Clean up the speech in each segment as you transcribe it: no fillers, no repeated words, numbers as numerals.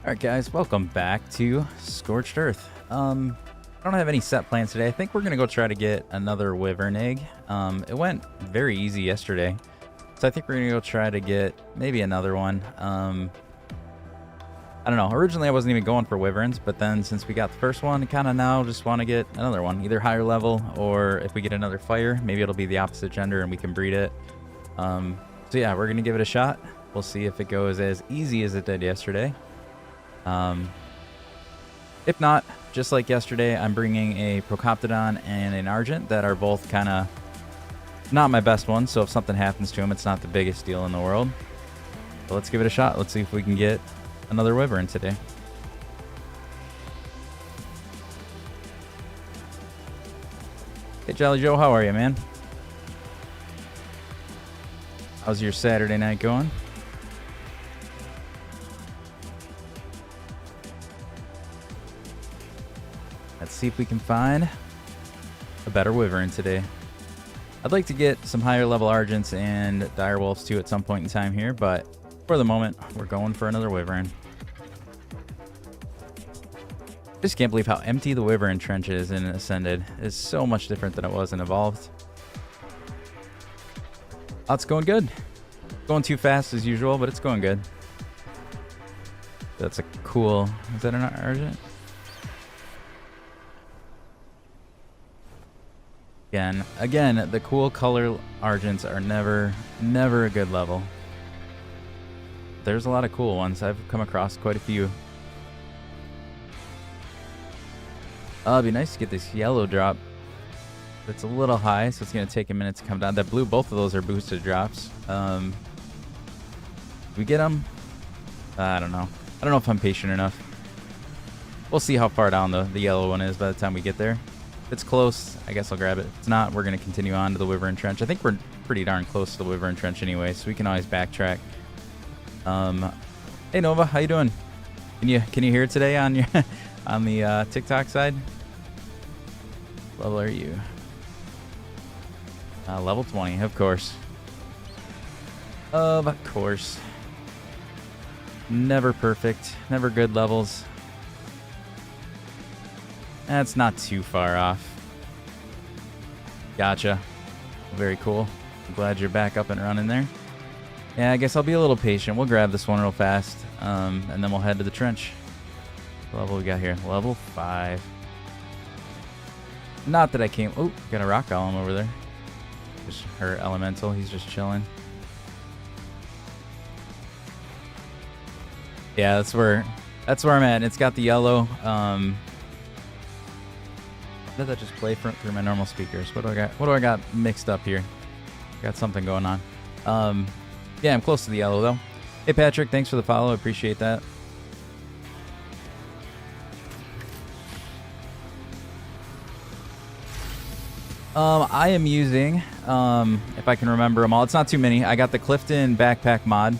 Alright guys, welcome back to Scorched Earth. I don't have any set plans today. I think we're gonna go try to get another wyvern egg. It went very easy yesterday. So I think we're gonna go try to get maybe another one. I don't know. Originally I wasn't even going for wyverns, but then since we got the first one, I kinda now just want to get another one. Either higher level, or if we get another fire, maybe it'll be the opposite gender and we can breed it. So yeah, we're gonna give it a shot. We'll see if it goes as easy as it did yesterday. If not, just like yesterday, I'm bringing a Procoptodon and an Argent that are both kind of not my best ones, so if something happens to them, it's not the biggest deal in the world. But let's give it a shot. Let's see if we can get another wyvern today. Hey, Jolly Joe, how are you, man? How's your Saturday night going? Let's see if we can find a better wyvern today. I'd like to get some higher level Argents and direwolves too at some point in time here, but for the moment, we're going for another wyvern. Just can't believe how empty the wyvern trench is in Ascended. It's so much different than it was in Evolved. Oh, it's going good. Going too fast as usual, but it's going good. That's a cool... Is that an Argent? Again, the cool color Argents are never a good level. There's a lot of cool ones. I've come across quite a few. It'd be nice to get this yellow drop. It's a little high, so it's going to take a minute to come down. That blue, both of those are boosted drops. We get them? I don't know. I don't know if I'm patient enough. We'll see how far down the yellow one is by the time we get there. If it's close, I guess I'll grab it. If it's not, we're going to continue on to the wyvern trench. I think we're pretty darn close to the wyvern trench anyway, so we can always backtrack. Hey Nova, how you doing? Can you hear it today on your on the TikTok side? What level are you? Level 20, of course. Of course. Never perfect. Never good levels. That's not too far off. Gotcha. Very cool. I'm glad you're back up and running there. Yeah, I guess I'll be a little patient. We'll grab this one real fast, and then we'll head to the trench. What level we got here? Level 5. Not that I came... Oh, got a rock golem over there. Just her elemental. He's just chilling. Yeah, that's where I'm at. It's got the yellow. Did that just play through my normal speakers? What do I got? What do I got mixed up here? Got something going on. Yeah, I'm close to the yellow though. Hey Patrick, thanks for the follow. I appreciate that. I am using, if I can remember them all, it's not too many. I got the Clifton backpack mod.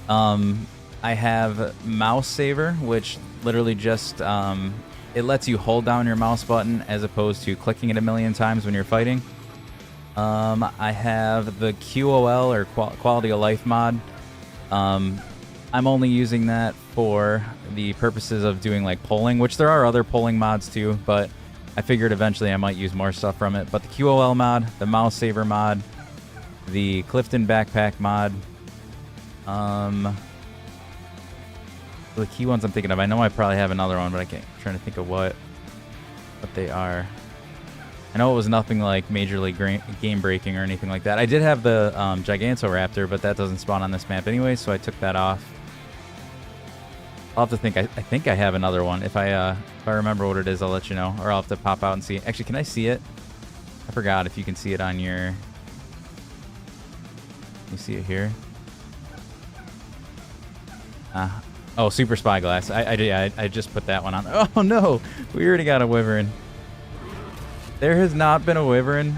I have Mouse Saver, which literally just it lets you hold down your mouse button as opposed to clicking it a million times when you're fighting. I have the QOL or Quality of Life mod. I'm only using that for the purposes of doing like polling, which there are other polling mods too, but I figured eventually I might use more stuff from it. But the QOL mod, the Mouse Saver mod, the Clifton backpack mod, the key ones I'm thinking of. I know I probably have another one, but I'm trying to think of what they are. I know it was nothing like majorly game breaking or anything like that. I did have the Gigantoraptor, but that doesn't spawn on this map anyway, so I took that off. I'll have to think. I think I have another one. If I remember what it is, I'll let you know, or I'll have to pop out and see. Actually, can I see it? I forgot if you can see it on your... Can you see it here? Oh, Super Spyglass. I just put that one on. Oh no, we already got a wyvern. There has not been a wyvern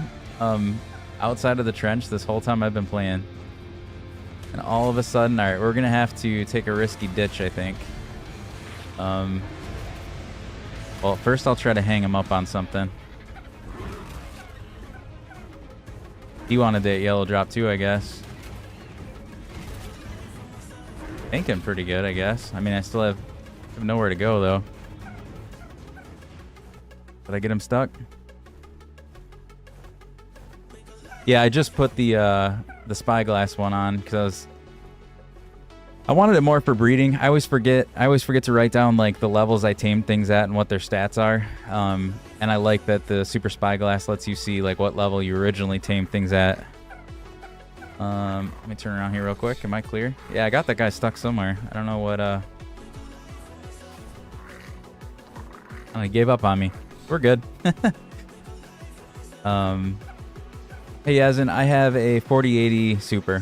outside of the trench this whole time I've been playing. And all of a sudden, all right, we're gonna have to take a risky ditch, I think. Well, first I'll try to hang him up on something. He wanted that yellow drop too, I guess. Thinking pretty good, I guess. I mean, I still have have nowhere to go, though. Did I get him stuck? Yeah, I just put the spyglass one on because I wanted it more for breeding. I always forget to write down like the levels I tamed things at and what their stats are. And I like that the super spyglass lets you see like what level you originally tamed things at. Let me turn around here real quick. Am I clear? Yeah, I got that guy stuck somewhere. I don't know what oh, he gave up on me. We're good. Hey Yazin, I have a 4080 Super.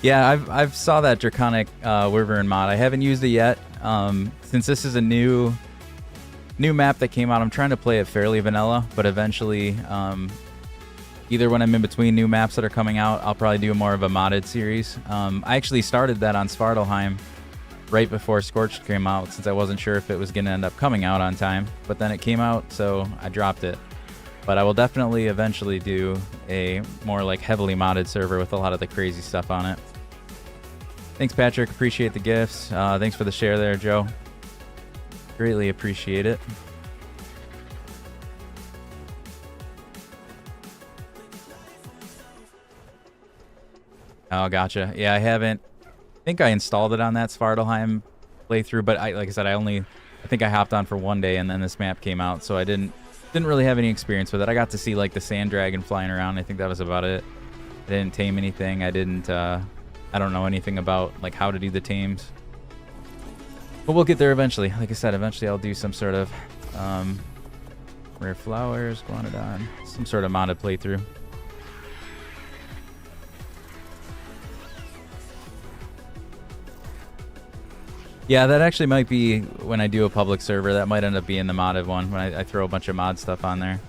Yeah, I've saw that Draconic Wyvern mod. I haven't used it yet. Since this is a new map that came out, I'm trying to play it fairly vanilla, but eventually, either when I'm in between new maps that are coming out, I'll probably do more of a modded series. I actually started that on Svartalheim right before Scorched came out, since I wasn't sure if it was going to end up coming out on time, but then it came out, so I dropped it. But I will definitely eventually do a more like heavily modded server with a lot of the crazy stuff on it. Thanks, Patrick. Appreciate the gifts. Thanks for the share there, Joe. Greatly appreciate it. Oh, gotcha. Yeah, I haven't. I think I installed it on that Svartalheim playthrough, but like I said, I think I hopped on for one day and then this map came out, so I didn't really have any experience with it. I got to see like the sand dragon flying around. I think that was about it. I didn't tame anything. I don't know anything about like how to do the tames. But we'll get there eventually. Like I said, eventually I'll do some sort of rare flowers, Guanodon, some sort of modded playthrough. Yeah, that actually might be when I do a public server. That might end up being the modded one when I throw a bunch of mod stuff on there.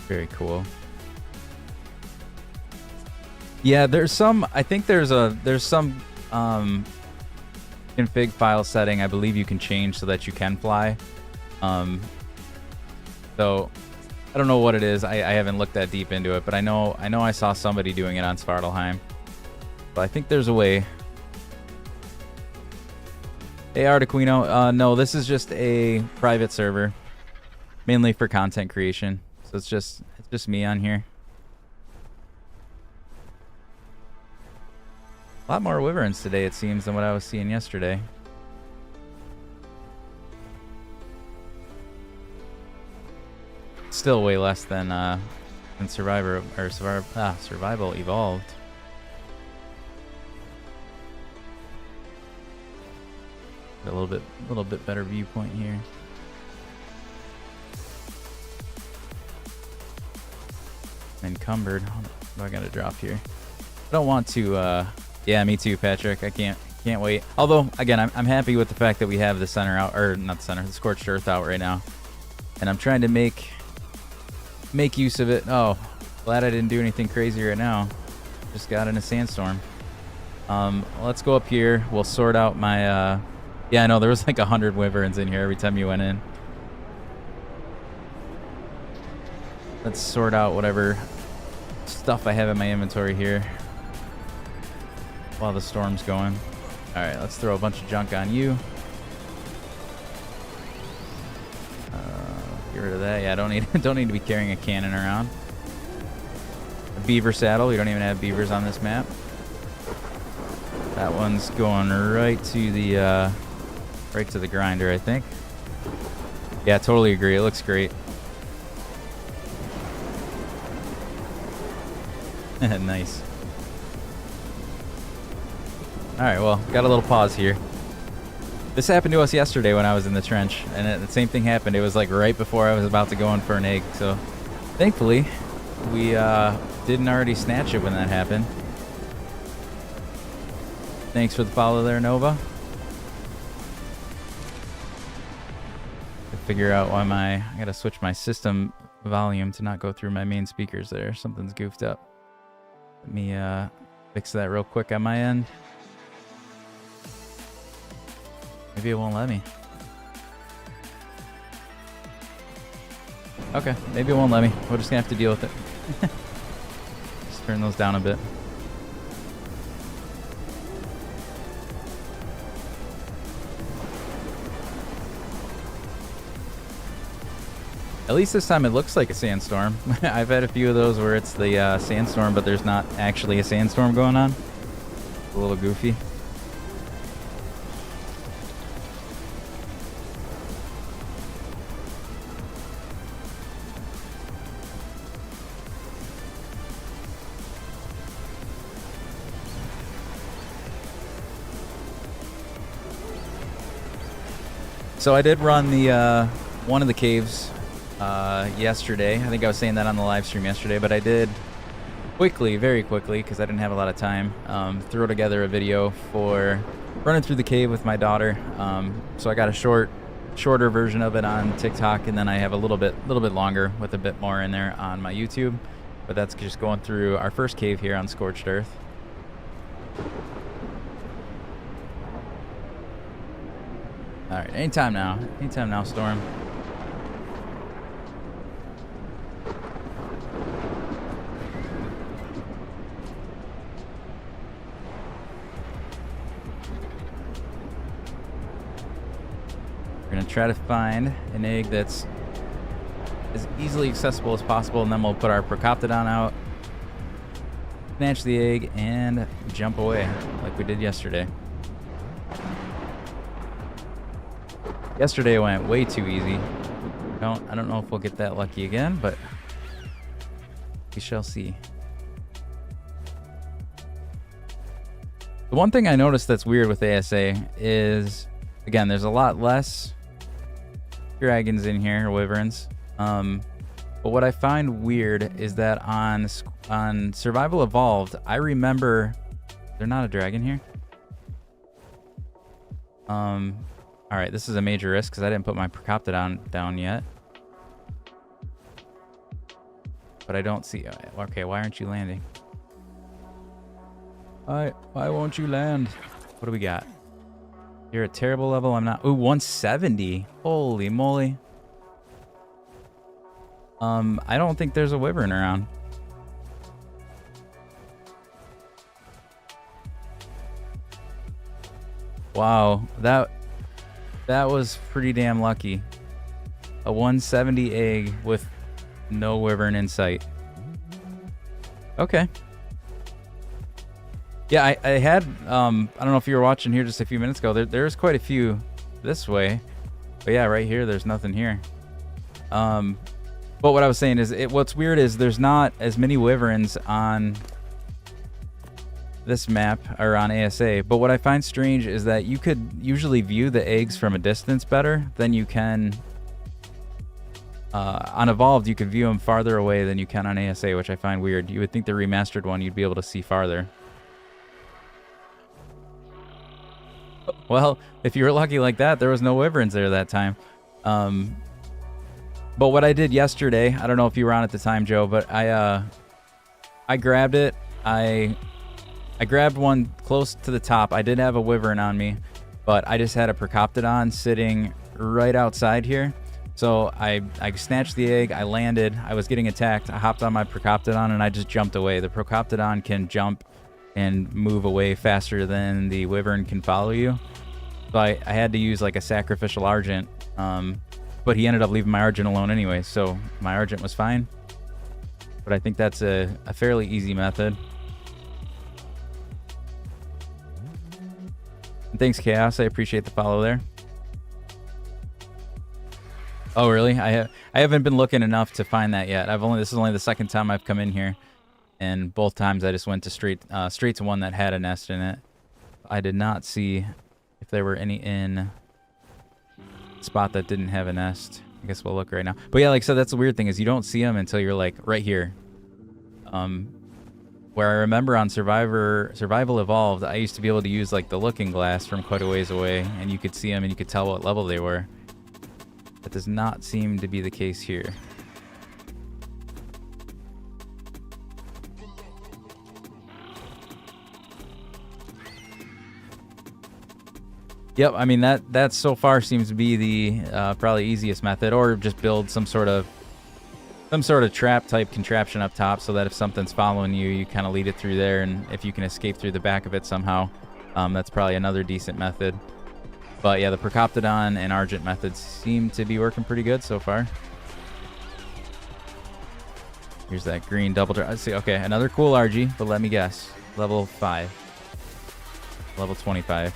Very cool. Yeah, there's some. I think there's some config file setting I believe you can change so that you can fly. So I don't know what it is. I haven't looked that deep into it, but I know I saw somebody doing it on Svartalheim. But I think there's a way. Hey, Artiquino. No, this is just a private server, mainly for content creation. So it's just me on here. A lot more wyverns today, it seems, than what I was seeing yesterday. Still way less than Survival Evolved. A little bit better viewpoint here. Encumbered. What do I gotta drop here? I don't want to. Yeah, me too, Patrick. I can't wait. Although, again, I'm happy with the fact that we have the center out, or not the center, the Scorched Earth out right now, and I'm trying to make use of it. Oh, glad I didn't do anything crazy right now. Just got in a sandstorm. Let's go up here. We'll sort out my. Yeah, I know there was like 100 wyverns in here every time you went in. Let's sort out whatever stuff I have in my inventory here while the storm's going. All right, let's throw a bunch of junk on you. Get rid of that. Yeah, don't need to be carrying a cannon around. A beaver saddle. We don't even have beavers on this map. That one's going right to the grinder, I think. Yeah, totally agree. It looks great. Nice. Alright, well, got a little pause here. This happened to us yesterday when I was in the trench, and the same thing happened. It was like right before I was about to go in for an egg, so thankfully we didn't already snatch it when that happened. Thanks for the follow there, Nova. Figure out why I gotta switch my system volume to not go through my main speakers there. Something's goofed up. Let me fix that real quick on my end. Maybe it won't let me. Okay, maybe it won't let me. We're just gonna have to deal with it. Just turn those down a bit. At least this time it looks like a sandstorm. I've had a few of those where it's the sandstorm, but there's not actually a sandstorm going on. It's a little goofy. So I did run the one of the caves yesterday. I think I was saying that on the live stream yesterday, but I did quickly, very quickly, because I didn't have a lot of time, throw together a video for running through the cave with my daughter. So I got a shorter version of it on TikTok, and then I have a little bit longer with a bit more in there on my YouTube. But that's just going through our first cave here on Scorched Earth. All right, anytime now, Storm. We're gonna try to find an egg that's as easily accessible as possible, and then we'll put our Procoptodon out, snatch the egg, and jump away like we did yesterday. Yesterday went way too easy. I don't know if we'll get that lucky again, but we shall see. The one thing I noticed that's weird with ASA is, again, there's a lot less dragons in here, or wyverns. But what I find weird is that on Survival Evolved, I remember there's not a dragon here. All right, this is a major risk because I didn't put my Procoptodon down yet. But I don't see... Okay, why aren't you landing? Why won't you land? What do we got? You're a terrible level. I'm not... Ooh, 170. Holy moly. I don't think there's a wyvern around. Wow, that was pretty damn lucky. A 170 egg with no wyvern in sight. Okay. Yeah, I had, I don't know if you were watching here just a few minutes ago. There's quite a few this way. But yeah, right here, there's nothing here. But what I was saying is, what's weird is there's not as many wyverns on this map or on ASA, but what I find strange is that you could usually view the eggs from a distance better than you can on Evolved. You could view them farther away than you can on ASA, which I find weird. You would think the remastered one you'd be able to see farther. Well, if you were lucky like that, there was no wyverns there that time. But what I did yesterday, I don't know if you were on at the time, Joe, but I grabbed it. I grabbed one close to the top. I did have a wyvern on me, but I just had a Procoptodon sitting right outside here. So I snatched the egg, I landed, I was getting attacked, I hopped on my Procoptodon, and I just jumped away. The Procoptodon can jump and move away faster than the wyvern can follow you. So I had to use like a sacrificial Argent, but he ended up leaving my Argent alone anyway, so my Argent was fine. But I think that's a fairly easy method. Thanks, Chaos. I appreciate the follow there. Oh, really? I haven't been looking enough to find that yet. This is only the second time I've come in here, and both times I just went to straight to one that had a nest in it. I did not see if there were any in a spot that didn't have a nest. I guess we'll look right now. But yeah, like so, that's the weird thing is you don't see them until you're like right here. Where I remember on Survival Evolved, I used to be able to use like the looking glass from quite a ways away, and you could see them and you could tell what level they were. That does not seem to be the case here. Yep, I mean that so far seems to be the probably easiest method, or just build some sort of some sort of trap type contraption up top, so that if something's following you, you kind of lead it through there, and if you can escape through the back of it somehow, that's probably another decent method. But yeah, the Procoptodon and Argent methods seem to be working pretty good so far. Here's that green double drop. Let's see. Okay, another cool RG, but let me guess. Level 5. Level 25.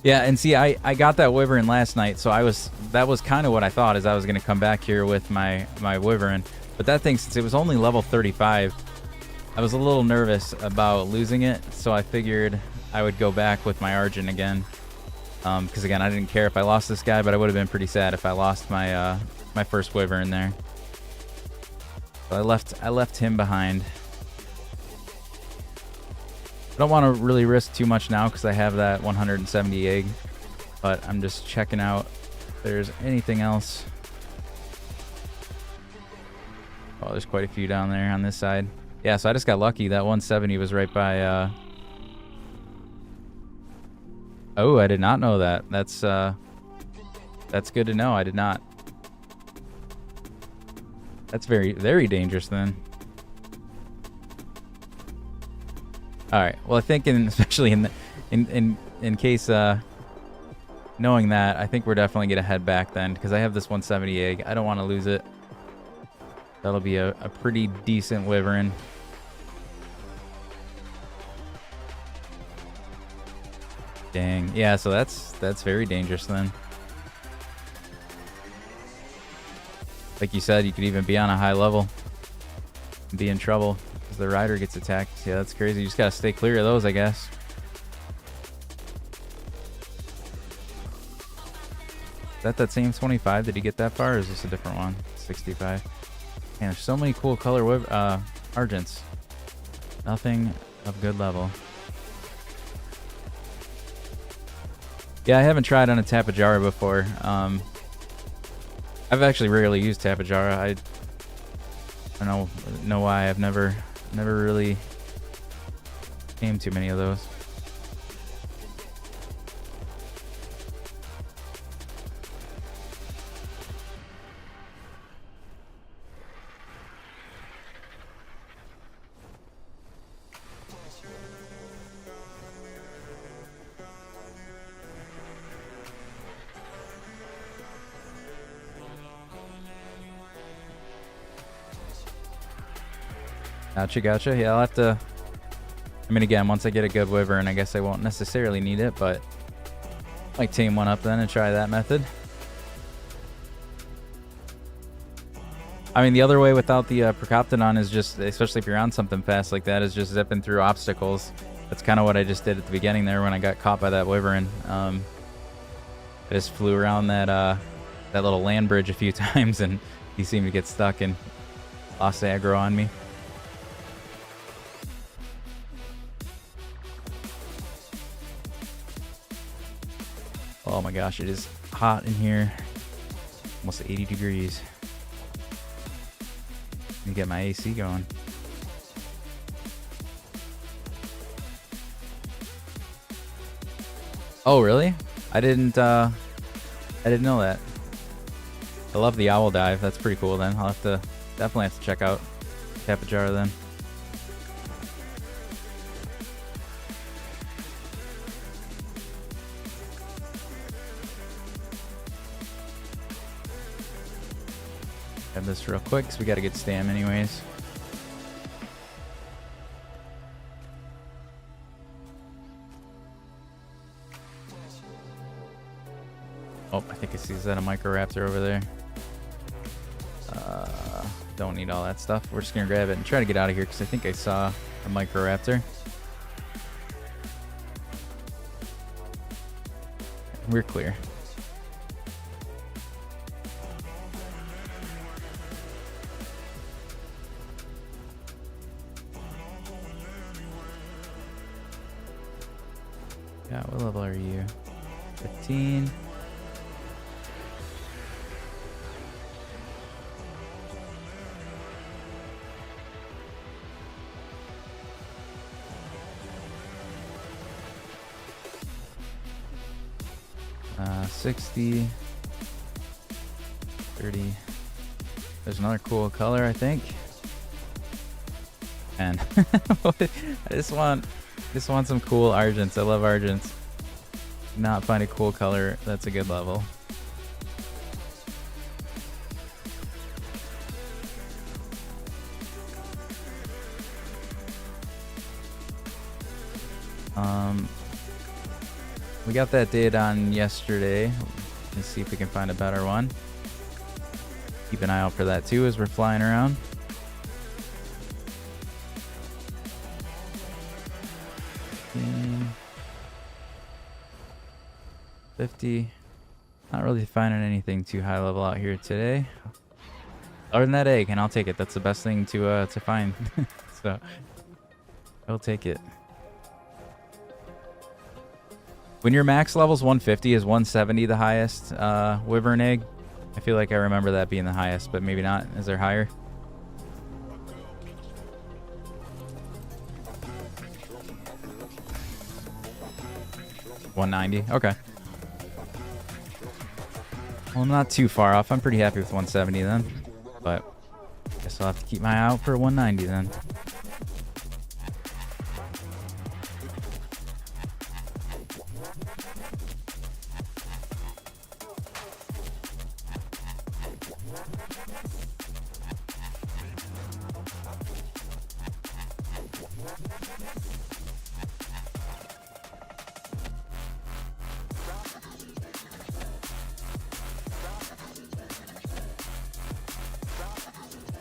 Yeah, and see, I got that Wyvern last night, so that was kind of what I thought, is I was going to come back here with my Wyvern. But that thing, since it was only level 35, I was a little nervous about losing it, so I figured I would go back with my Argent again. Because again, I didn't care if I lost this guy, but I would have been pretty sad if I lost my my first Wyvern there. So I left him behind. I don't want to really risk too much now because I have that 170 egg, but I'm just checking out if there's anything else. Oh, there's quite a few down there on this side. Yeah, so I just got lucky. That 170 was right by... Oh, I did not know that. That's good to know. I did not. That's very, very dangerous then. All right. Well, I think especially in case knowing that, I think we're definitely gonna head back then, because I have this 170 egg. I don't want to lose it. That'll be a pretty decent Wyvern. Dang. Yeah, so that's very dangerous then. Like you said, you could even be on a high level and be in trouble because the rider gets attacked. Yeah, that's crazy. You just gotta stay clear of those, I guess. Is that same 25? Did he get that far, or is this a different one? 65. Man, there's so many cool color Argents. Nothing of good level. Yeah, I haven't tried on a Tapejara before. I've actually rarely used Tapejara. I don't know why. I've never really aimed too many of those. Gotcha. Yeah, I'll have to... I mean, again, once I get a good Wyvern, I guess I won't necessarily need it, but I might tame one up then and try that method. I mean, the other way without the Procoptodon is just, especially if you're on something fast like that, is just zipping through obstacles. That's kind of what I just did at the beginning there when I got caught by that Wyvern. I just flew around that little land bridge a few times, and he seemed to get stuck and lost aggro on me. Oh my gosh, it is hot in here. Almost 80 degrees. Let me get my AC going. Oh, really? I didn't know that. I love the owl dive. That's pretty cool then. Definitely have to check out Tapejara then. Grab this real quick because we got to get stam anyways. Oh, I think I see that a Microraptor over there. Don't need all that stuff. We're just gonna grab it and try to get out of here because I think I saw a Microraptor. We're clear. Yeah, what level are you? 15. 60, 30. There's another cool color, I think. And I just want some cool argents. I love argents. Not find a cool color that's a good level. We got that date on yesterday. Let's see if we can find a better one. Keep an eye out for that too as we're flying around. Okay. 50. Not really finding anything too high level out here today. Other than that egg, and I'll take it. That's the best thing to find. So I'll take it. When your max level's 150, is 170 the highest wyvern egg? I feel like I remember that being the highest, but maybe not. Is there higher? $190. Okay. Well, I'm not too far off. I'm pretty happy with 170 then. But guess I'll have to keep my eye out for 190 then.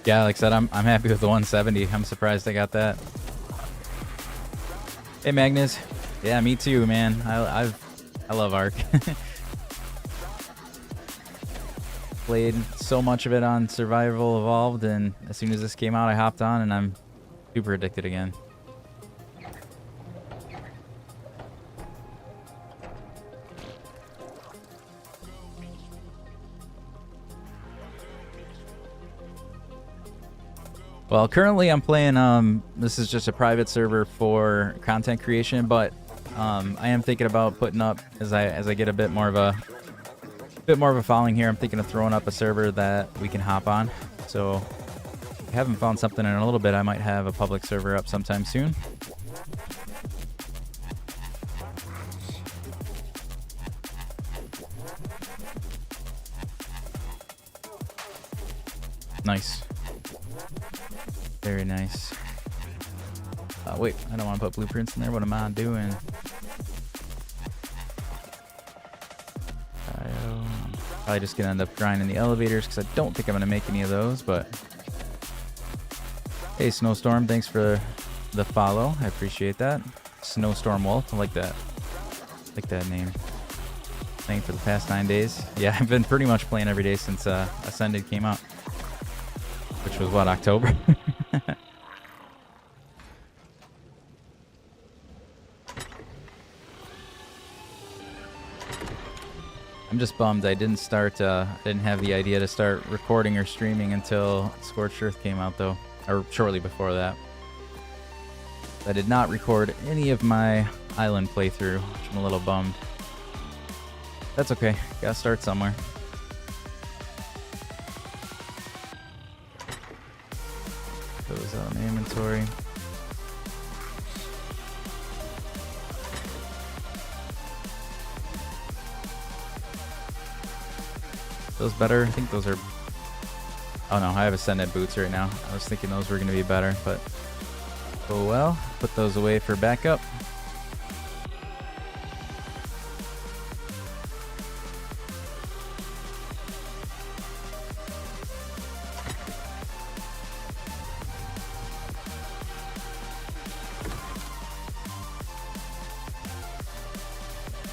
Yeah, like I said, I'm happy with the 170. I'm surprised I got that. Hey Magnus. Yeah, me too, man. I love Ark. Played so much of it on Survival Evolved, and as soon as this came out, I hopped on, and I'm super addicted again. Well, currently I'm playing, this is just a private server for content creation, but I am thinking about putting up, as I get a bit more of a following here, I'm thinking of throwing up a server that we can hop on. So if I haven't found something in a little bit, I might have a public server up sometime soon. Nice. Very nice. Wait, I don't want to put blueprints in there. What am I doing? I'm probably just gonna end up grinding the elevators because I don't think I'm gonna make any of those. But hey, Snowstorm, thanks for the follow. I appreciate that. Snowstorm Wolf, I like that. I like that name. Playing for the past 9 days. Yeah, I've been pretty much playing every day since Ascended came out, which was what, October. I'm just bummed I didn't start, didn't have the idea to start recording or streaming until Scorched Earth came out though, or shortly before that. I did not record any of my island playthrough, which I'm a little bummed. That's okay, gotta start somewhere. Those out in the inventory. Those better? I think those are... Oh no, I have Ascended boots right now. I was thinking those were going to be better, but... Oh well, put those away for backup.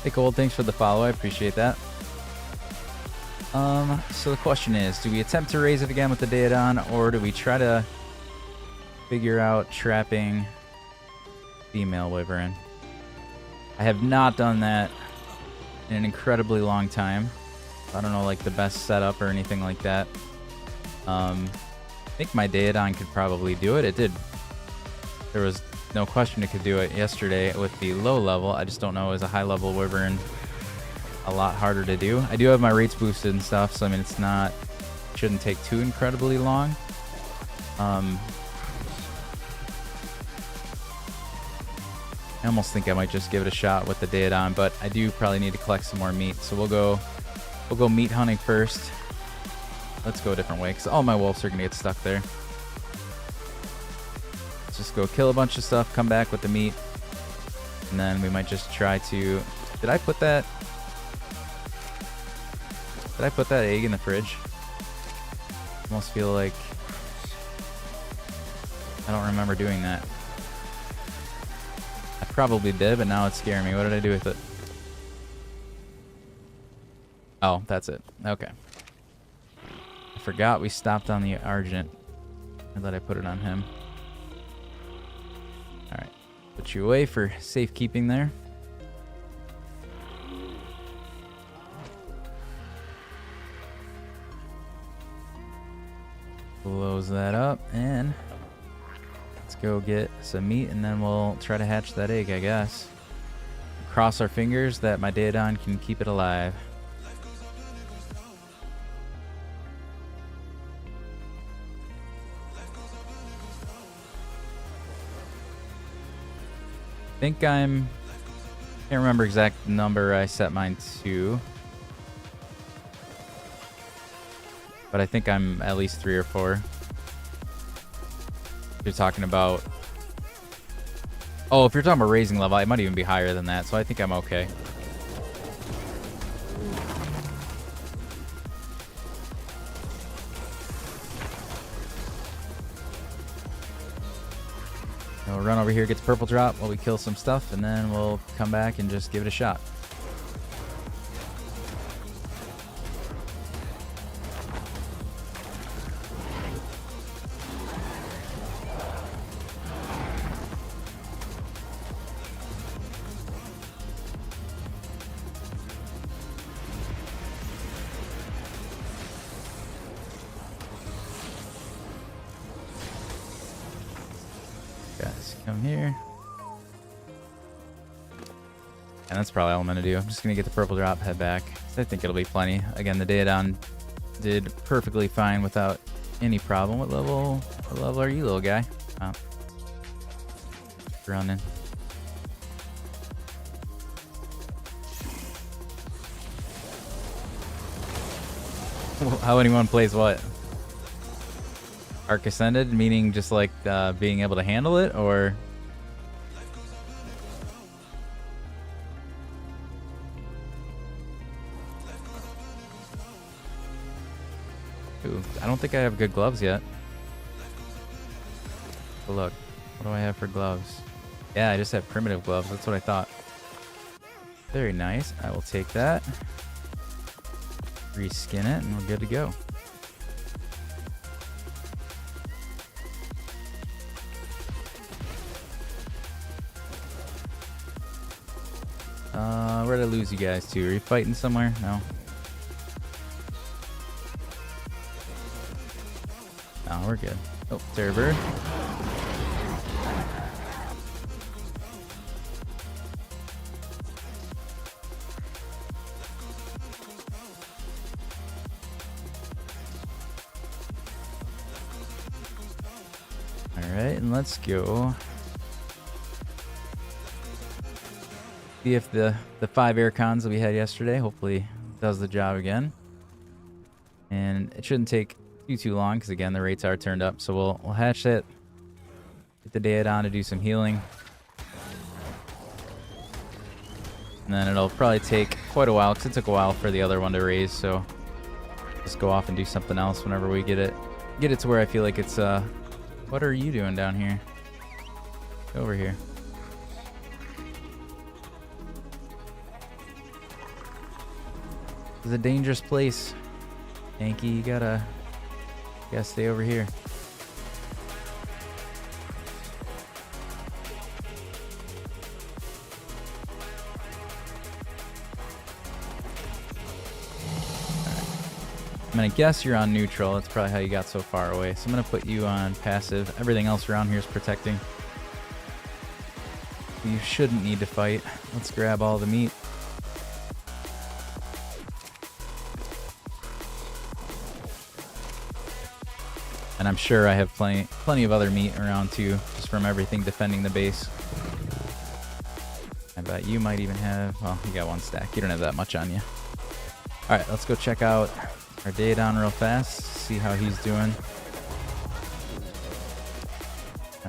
Hey Gold, thanks for the follow, I appreciate that. So the question is, do we attempt to raise it again with the Daedon, or do we try to figure out trapping female wyvern? I have not done that in an incredibly long time. I don't know, like, the best setup or anything like that. I think my Daedon could probably do it. It did. There was no question it could do it yesterday with the low level. I just don't know as a high level wyvern a lot harder to do. I do have my rates boosted and stuff, so I mean it's not, shouldn't take too incredibly long. I almost think I might just give it a shot with the Daedon, but I do probably need to collect some more meat. So we'll go meat hunting first. Let's go a different way because all my wolves are gonna get stuck there. Let's just go kill a bunch of stuff, come back with the meat, and then we might just try to. Did I put that egg in the fridge? I almost feel like I don't remember doing that. I probably did, but now it's scaring me. What did I do with it? Oh, that's it. Okay. I forgot we stopped on the Argent. I thought I put it on him. Alright. Put you away for safekeeping there. Close that up and let's go get some meat and then we'll try to hatch that egg, I guess. Cross our fingers that my Daedon can keep it alive. I think can't remember exact number I set mine to. But I think I'm at least 3 or 4. You're talking about... Oh, if you're talking about raising level, it might even be higher than that, so I think I'm okay. We'll run over here, get the purple drop while we kill some stuff, and then we'll come back and just give it a shot. Guys, come here. And that's probably all I'm going to do. I'm just going to get the purple drop, head back. I think it'll be plenty. Again, the Daedon did perfectly fine without any problem. What level are you, little guy? Oh. Running. How anyone plays what? Arc Ascended, meaning just like being able to handle it, or... Ooh, I don't think I have good gloves yet. But look, what do I have for gloves? Yeah, I just have primitive gloves. That's what I thought. Very nice. I will take that. Reskin it, and we're good to go. Where did I lose you guys to? Are you fighting somewhere? No. No, we're good. Oh, Terror Bird. Alright, and let's go. See if the 5 air cons that we had yesterday hopefully does the job again. And it shouldn't take too long because again the rates are turned up, so we'll hatch it. Get the Daedon to do some healing. And then it'll probably take quite a while because it took a while for the other one to raise, so just go off and do something else whenever we get it to where I feel like it's what are you doing down here? Go over here. This is a dangerous place. Yankee, you gotta stay over here. I'm gonna guess you're on neutral. That's probably how you got so far away. So I'm gonna put you on passive. Everything else around here is protecting. You shouldn't need to fight. Let's grab all the meat. And I'm sure I have plenty of other meat around too, just from everything defending the base. I bet you might even have, well, you got 1 stack. You don't have that much on you. All right, let's go check out our Daedon real fast, see how he's doing.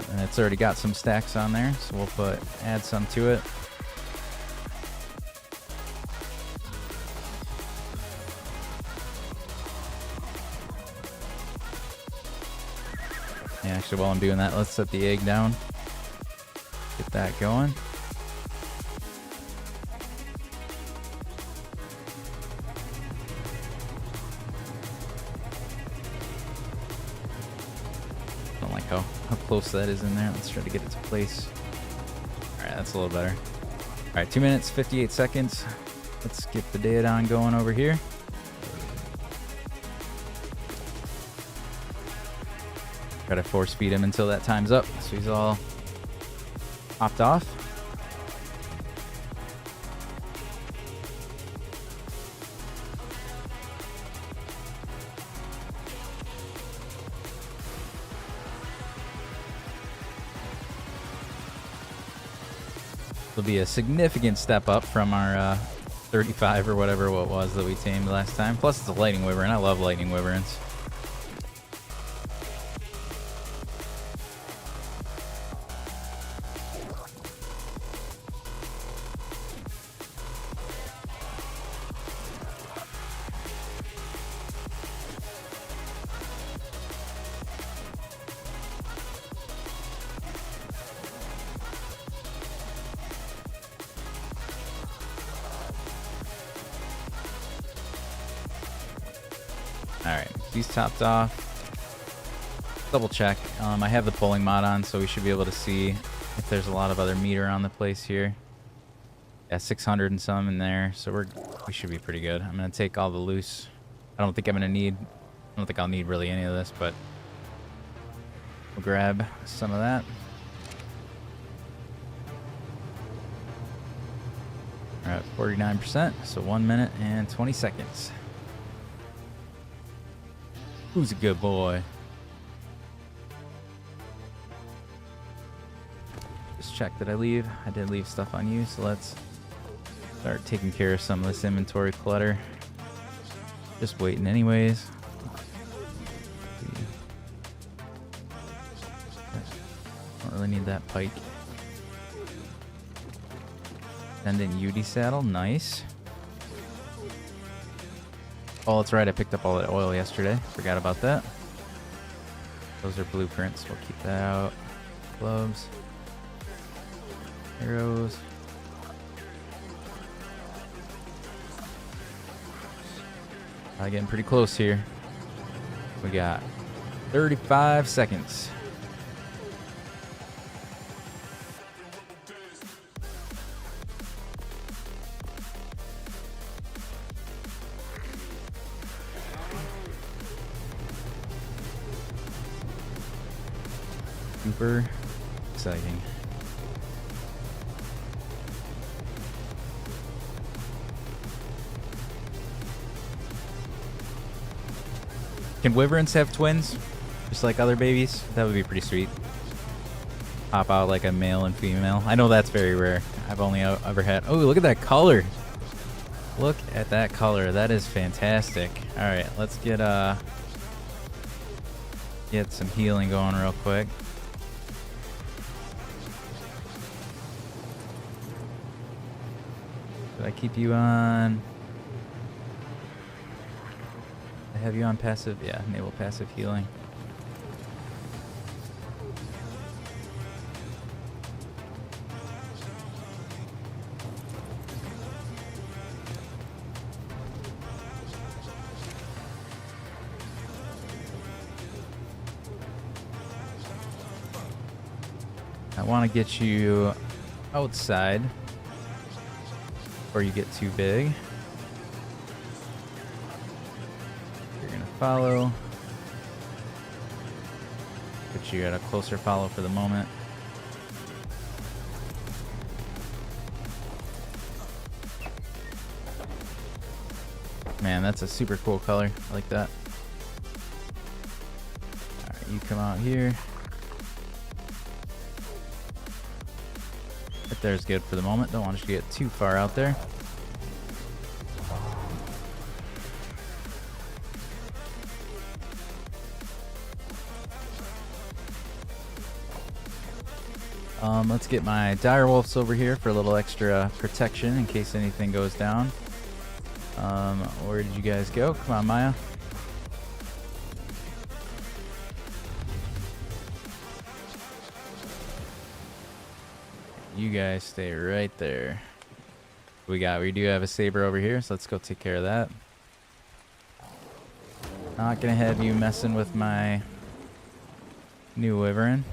And it's already got some stacks on there, so we'll add some to it. Yeah, actually, while I'm doing that, let's set the egg down. Get that going. Don't like how close that is in there. Let's try to get it to place. Alright, that's a little better. Alright, 2 minutes, 58 seconds. Let's get the Daedon going over here. Try to force feed him until that time's up, so he's all popped off. It'll be a significant step up from our 35 or whatever it was that we tamed last time. Plus, it's a lightning wyvern. I love lightning wyverns. Alright, he's topped off. Double check. I have the pulling mod on, so we should be able to see if there's a lot of other meat around the place here. Yeah, 600 and some in there, so we should be pretty good. I'm gonna take all the loose. I don't think I'll need really any of this, but we'll grab some of that. We're at 49%, so 1 minute and 20 seconds. Who's a good boy? Just check that I did leave stuff on you, so let's start taking care of some of this inventory clutter. Just waiting anyways. Don't really need that pike. Send in UD saddle, nice. Oh, that's right, I picked up all that oil yesterday. Forgot about that. Those are blueprints, we'll keep that out. Gloves. Arrows. Getting pretty close here. We got 35 seconds. Super exciting. Can wyverns have twins? Just like other babies? That would be pretty sweet. Pop out like a male and female. I know that's very rare. I've only ever had... Oh, look at that color. Look at that color. That is fantastic. Alright, let's get some healing going real quick. Did I keep you on... I have you on passive? Yeah, enable passive healing. I want to get you outside before you get too big. Follow. Put you at a closer follow for the moment. Man, that's a super cool color. I like that. Alright, You come out here. Right there's good for the moment. Don't want you to get too far out there. Let's get my direwolves over here for a little extra protection in case anything goes down. Where did you guys go? Come on, Maya. You guys stay right there. We do have a saber over here, so let's go take care of that. Not gonna have you messing with my new wyvern.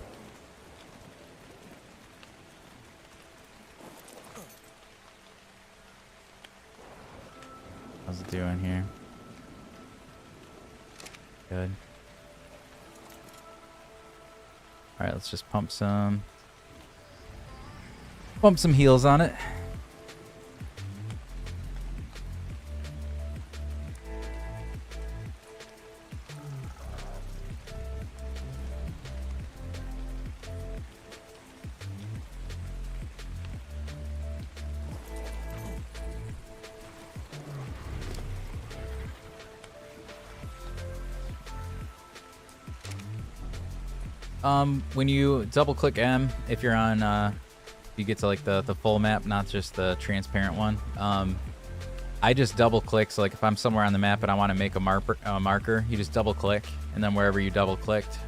How's it doing here? Good. Alright, let's just pump some heals on it. When you double click M, if you're on, you get to like the full map, not just the transparent one. I just double click, so like if I'm somewhere on the map and I want to make a marker, you just double click, and then wherever you double clicked,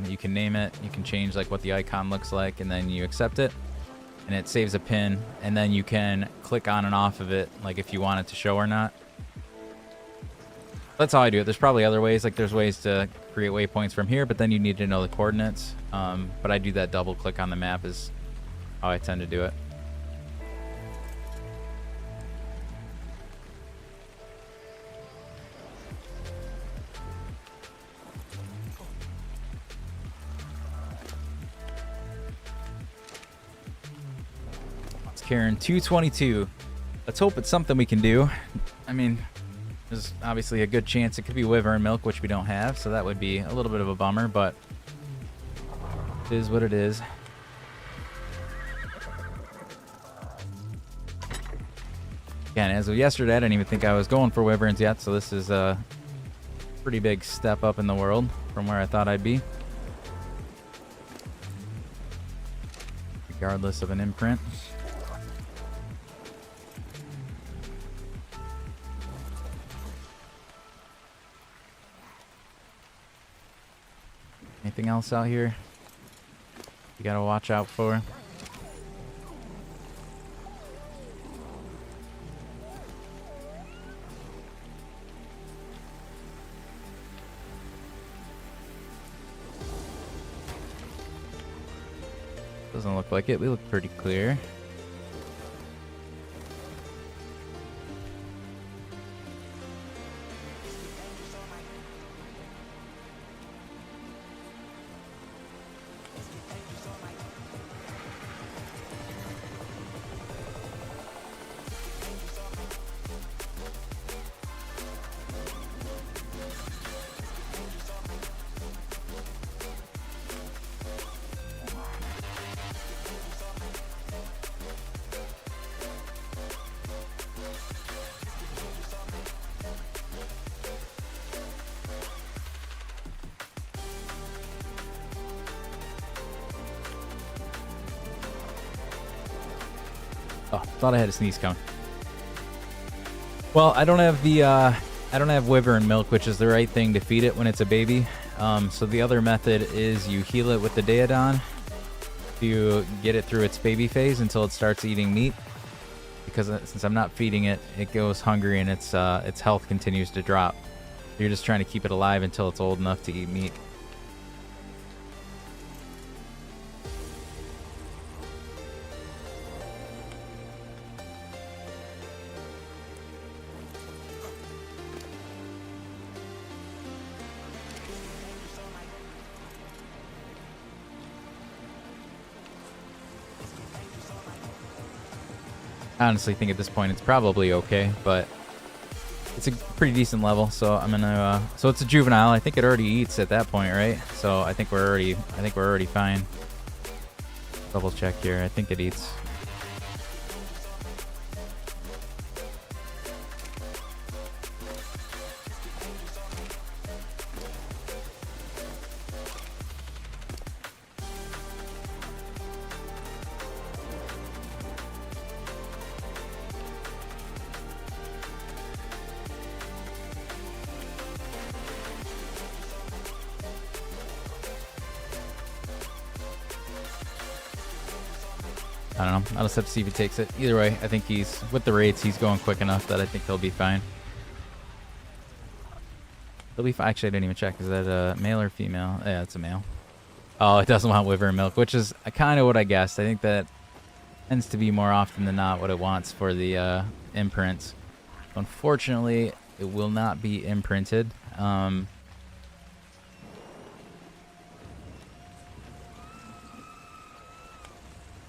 you can name it, you can change like what the icon looks like, and then you accept it, and it saves a pin, and then you can click on and off of it, like if you want it to show or not. That's how I do it. There's probably other ways, like there's ways to create waypoints from here, but then you need to know the coordinates. But I do that double click on the map is how I tend to do it. It's Karen 222. Let's hope it's something we can do. I mean, there's obviously a good chance it could be wyvern milk, which we don't have, so that would be a little bit of a bummer, but it is what it is. Again, as of yesterday, I didn't even think I was going for wyverns yet, so this is a pretty big step up in the world from where I thought I'd be. Regardless of an imprint. Anything else out here you gotta watch out for? Doesn't look like it. We look pretty clear. Oh, thought I had a sneeze coming. Well, I don't have the I don't have wyvern milk, which is the right thing to feed it when it's a baby. So the other method is you heal it with the Daedon to get it through its baby phase until it starts eating meat. Because since I'm not feeding it, it goes hungry and its health continues to drop. You're just trying to keep it alive until it's old enough to eat meat. I honestly think at this point it's probably okay, but It's a pretty decent level, so I'm gonna. So it's a juvenile. I think it already eats at that point, right? So I think we're already fine. Double check here. I think it eats. I don't know. I'll just have to see if he takes it. Either way, I think he's, with the rates, he's going quick enough that I think he'll be fine. He'll be fine. Actually, I didn't even check. Is that a male or female? Yeah, it's a male. Oh, it doesn't want wyvern milk, which is kind of what I guessed. I think that tends to be more often than not what it wants for the imprints. Unfortunately, it will not be imprinted.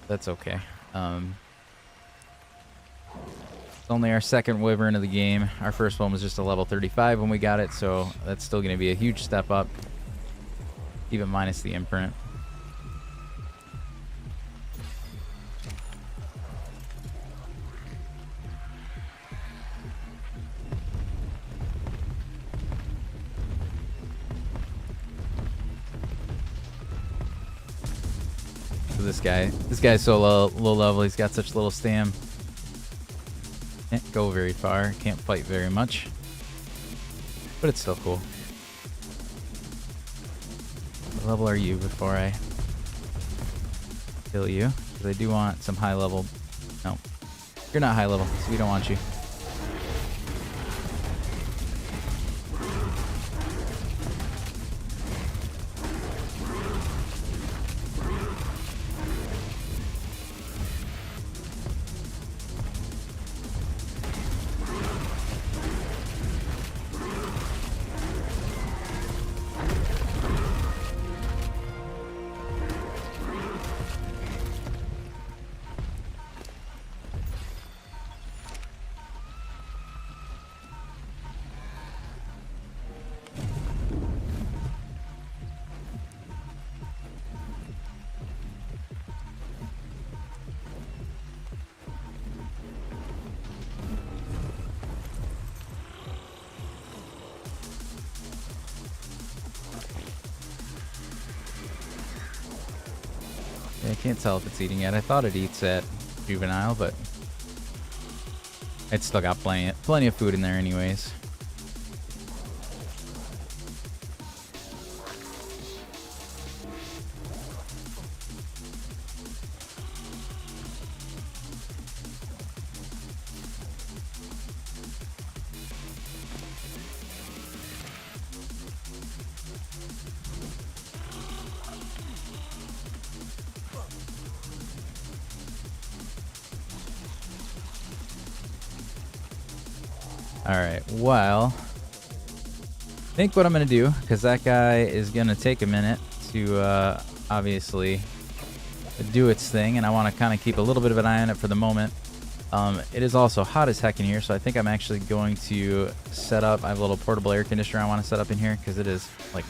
That's okay. It's only our second wyvern of the game. Our first one was just a level 35 when we got it, so that's still going to be a huge step up, even minus the imprint. So this guy's so low level. He's got such little stam. Can't go very far. Can't fight very much. But it's still cool. What level are you before I kill you? Because I do want some high level. No. You're not high level, so we don't want you. Yeah, I can't tell if it's eating yet. I thought it eats at juvenile, but it's still got plenty of food in there anyways. Alright, well, I think what I'm going to do, because that guy is going to take a minute to obviously do its thing, and I want to kind of keep a little bit of an eye on it for the moment. It is also hot as heck in here, so I think I'm actually going to set up, I have a little portable air conditioner I want to set up in here, because it is like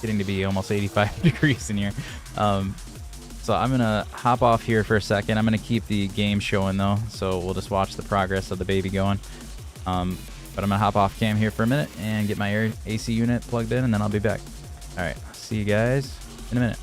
getting to be almost 85 degrees in here. So I'm going to hop off here for a second. I'm going to keep the game showing though, so we'll just watch the progress of the baby going. But I'm going to hop off cam here for a minute and get my AC unit plugged in, and then I'll be back. All right, see you guys in a minute.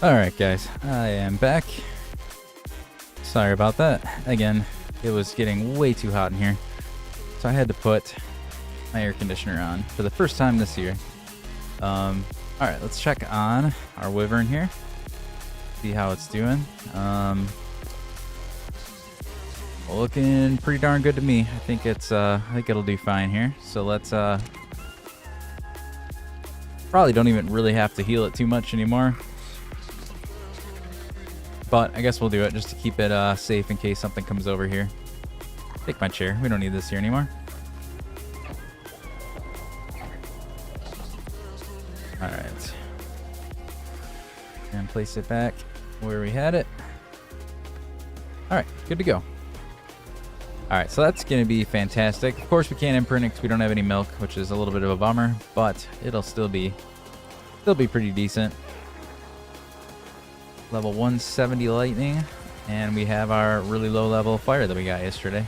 Alright guys, I am back. Sorry about that. Again, it was getting way too hot in here, so I had to put my air conditioner on for the first time this year. Alright, let's check on our wyvern here. See how it's doing. Looking pretty darn good to me. I think it'll do fine here. So let's probably don't even really have to heal it too much anymore. But I guess we'll do it just to keep it safe in case something comes over here. Take my chair. We don't need this here anymore. Alright. And place it back where we had it. Alright, good to go. Alright, so that's going to be fantastic. Of course, we can't imprint it because we don't have any milk, which is a little bit of a bummer, but it'll still be pretty decent. Level 170 lightning, and we have our really low level fire that we got yesterday.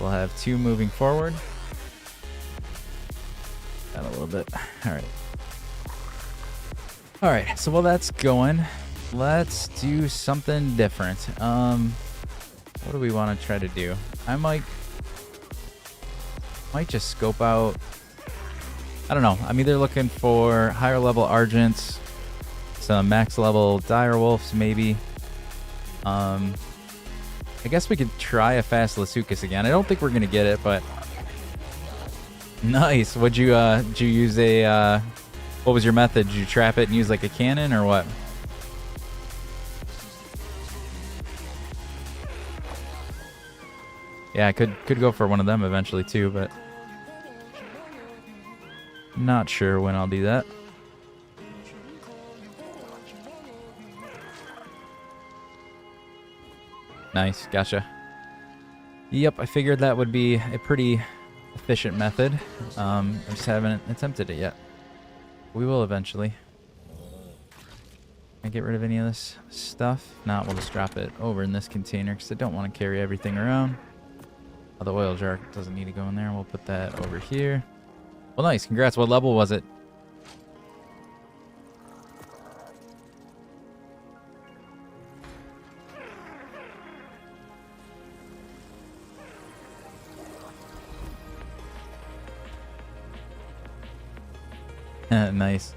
We'll have 2 moving forward. Got a little bit. Alright. Alright, so while that's going, let's do something different. What do we want to try to do? I might just scope out. I don't know. I'm either looking for higher level Argents, some max level Direwolves, maybe. I guess we could try a fast Lasukas again. I don't think we're gonna get it, but nice. Did you use a what was your method? Did you trap it and use like a cannon or what? Yeah, I could go for one of them eventually too, but not sure when I'll do that. Nice, gotcha. Yep, I figured that would be a pretty efficient method. I just haven't attempted it yet. We will eventually. Can I get rid of any of this stuff? If not, we'll just drop it over in this container because I don't want to carry everything around. Oh, the oil jar doesn't need to go in there. We'll put that over here. Well, nice. Congrats. What level was it? Nice.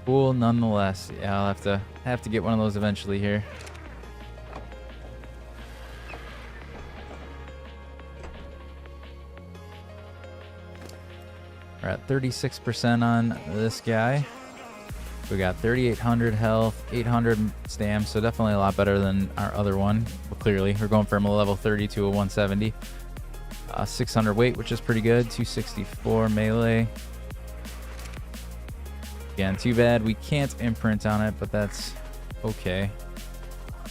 Cool nonetheless. Yeah, I'll have to get one of those eventually here. We're at 36% on this guy. We got 3,800 health, 800 stam, so definitely a lot better than our other one. Well, clearly, we're going from a level 30 to a 170. 600 weight, which is pretty good. 264 melee. Again, too bad we can't imprint on it, but that's okay.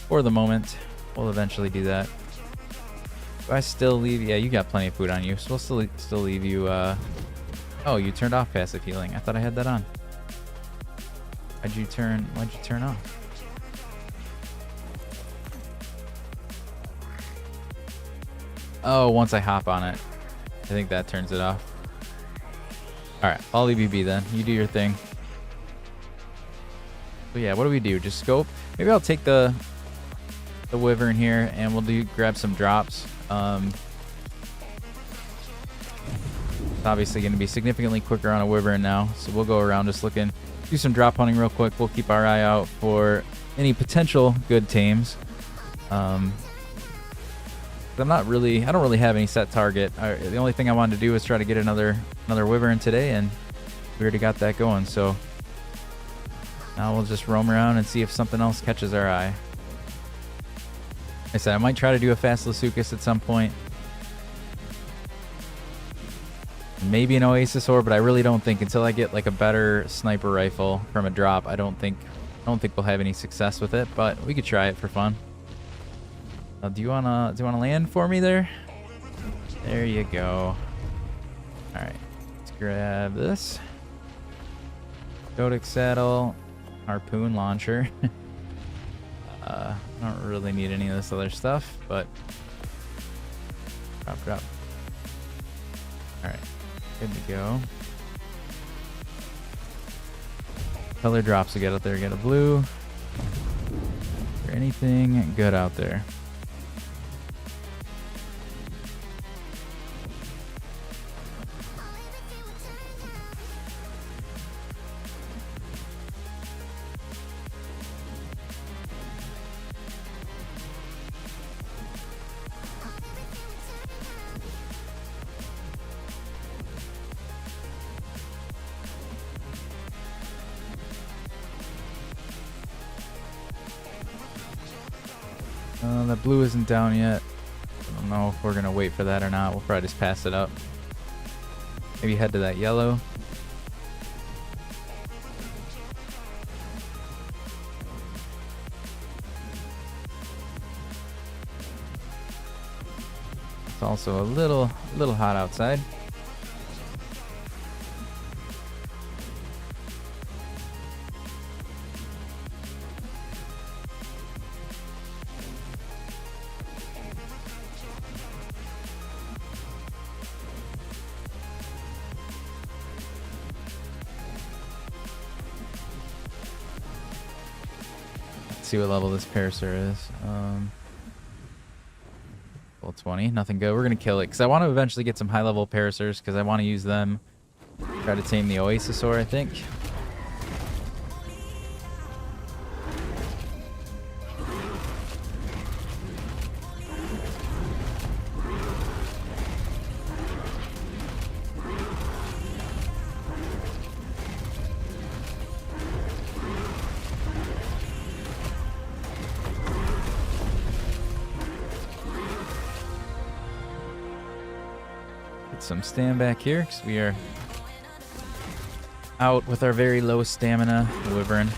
For the moment, we'll eventually do that. Do I still leave? Yeah, you got plenty of food on you, so we'll still leave you. Oh, you turned off passive healing. I thought I had that on. Why'd you turn off? Oh, once I hop on it. I think that turns it off. Alright, I'll leave you be then. You do your thing. But yeah, what do we do? Just scope? Maybe I'll take the wyvern here and we'll grab some drops. It's obviously going to be significantly quicker on a wyvern now, so we'll go around just looking, do some drop hunting real quick. We'll keep our eye out for any potential good tames. I don't really have any set target. The only thing I wanted to do was try to get another wyvern today, and we already got that going. So now we'll just roam around and see if something else catches our eye. Like I said, I might try to do a fast Lasukas at some point. Maybe an Oasis Ore, but I really don't think until I get like a better sniper rifle from a drop, I don't think we'll have any success with it, but we could try it for fun. Do you wanna land for me there? There you go. All right, let's grab this. Codex saddle, harpoon launcher. I don't really need any of this other stuff, but drop. All right, good to go. color drops we get out there? Get a blue. Is there anything good out there? That blue isn't down yet. I don't know if we're gonna wait for that or not. We'll probably just pass it up. Maybe head to that yellow. It's also a little hot outside. See what level this Parasaur is. Level 20, nothing good. We're gonna kill it because I want to eventually get some high level Parasaurs because I want to use them. Try to tame the Oasisaur, I think. Some stand back here because we are out with our very low stamina Wyvern.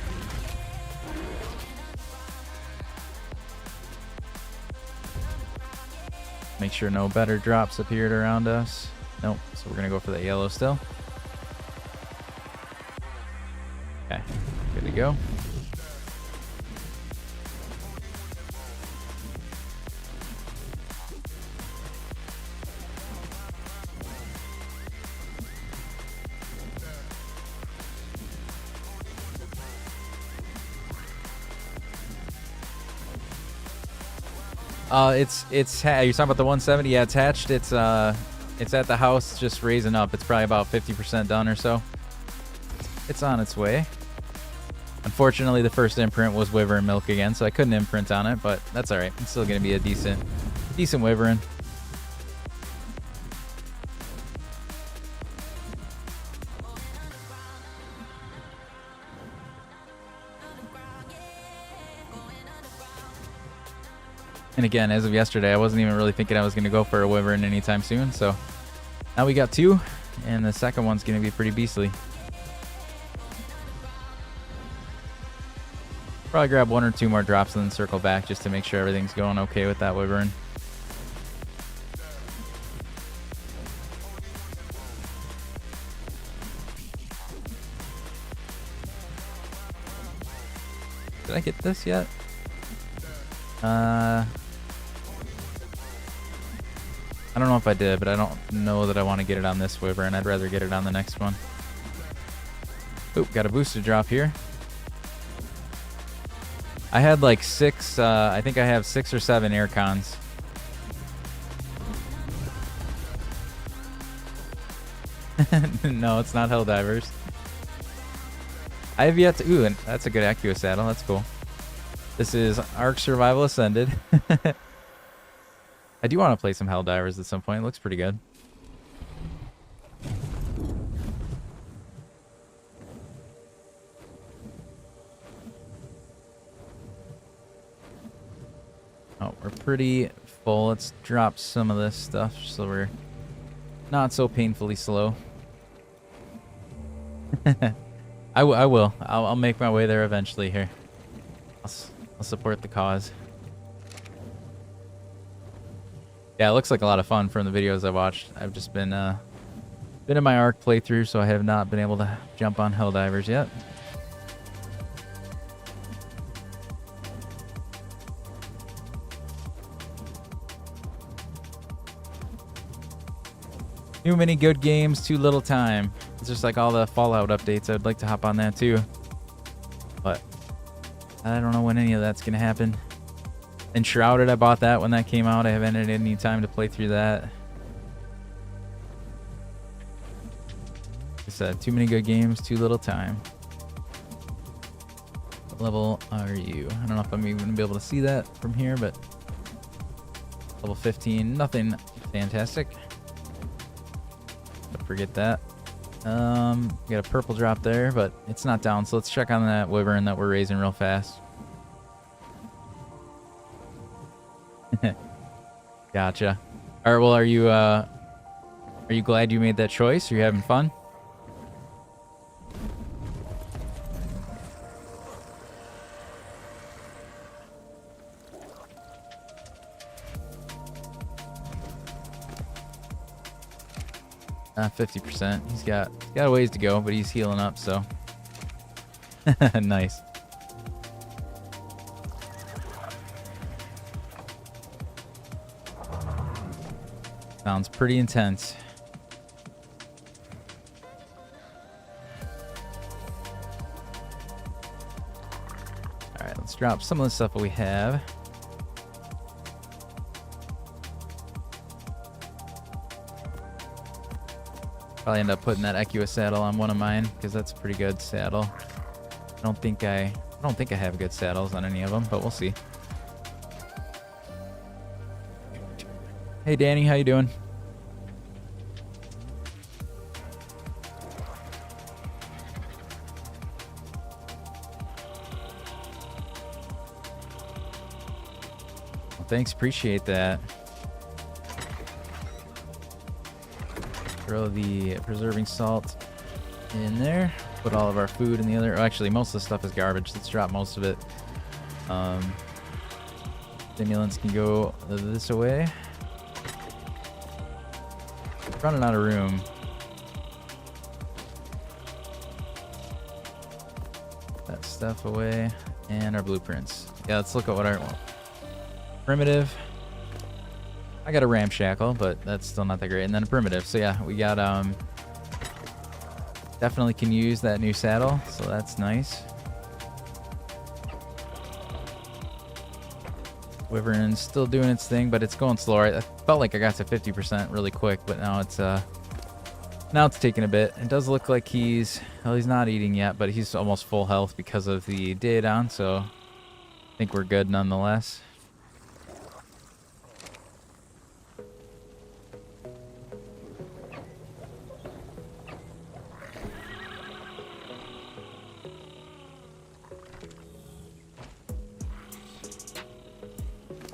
Make sure no better drops appeared around us. Nope, so we're gonna go for that yellow still. Okay, good to go. You're talking about the 170? Yeah, it's hatched. It's at the house, just raising up. It's probably about 50% done or so. It's on its way. Unfortunately, the first imprint was Wyvern milk again, so I couldn't imprint on it, but that's all right. It's still gonna be a decent Wyvern. And again, as of yesterday, I wasn't even really thinking I was going to go for a Wyvern anytime soon. So now we got two, and the second one's going to be pretty beastly. Probably grab one or two more drops and then circle back just to make sure everything's going okay with that Wyvern. Did I get this yet? I don't know if I did, but I don't know that I want to get it on this Wyvern. I'd rather get it on the next one. Oop, got a boosted drop here. I had like six, I think I have 6 or 7 air cons. No, it's not Helldivers. I have yet to, ooh, and that's a good Acua saddle. That's cool. This is Ark Survival Ascended. I do want to play some Helldivers at some point. It looks pretty good. Oh, we're pretty full. Let's drop some of this stuff so we're not so painfully slow. I will. I'll make my way there eventually here. I'll support the cause. Yeah, it looks like a lot of fun from the videos I watched. I've just been in my Ark playthrough, so I have not been able to jump on Helldivers yet. Too many good games, too little time. It's just like all the Fallout updates. I'd like to hop on that too. I don't know when any of that's going to happen. And Shrouded, I bought that when that came out. I haven't had any time to play through that. Like I said, too many good games, too little time. What level are you? I don't know if I'm even going to be able to see that from here, but level 15. Nothing fantastic. Don't forget that. Got a purple drop there, but it's not down, so let's check on that wyvern that we're raising real fast. Gotcha. Alright, well, are you glad you made that choice? Are you having fun? 50%. He's got a ways to go, but he's healing up, so. Nice. Sounds pretty intense. Alright, let's drop some of the stuff that we have. Probably end up putting that Equa saddle on one of mine because that's a pretty good saddle. I don't think I have good saddles on any of them, but we'll see. Hey Danny, how you doing? Well, thanks, appreciate that. Throw the preserving salt in there. Put all of our food in the other. Oh, actually, most of the stuff is garbage. Let's drop most of it. Stimulants can go this away. Running out of room. That stuff away. And our blueprints. Yeah, let's look at what our primitive. I got a ramshackle, but that's still not that great. And then a primitive. So yeah, we got definitely can use that new saddle, so that's nice. Wyvern's still doing its thing, but it's going slower. I felt like I got to 50% really quick, but now it's taking a bit. It does look like he's not eating yet, but he's almost full health because of the Daedon, so I think we're good nonetheless.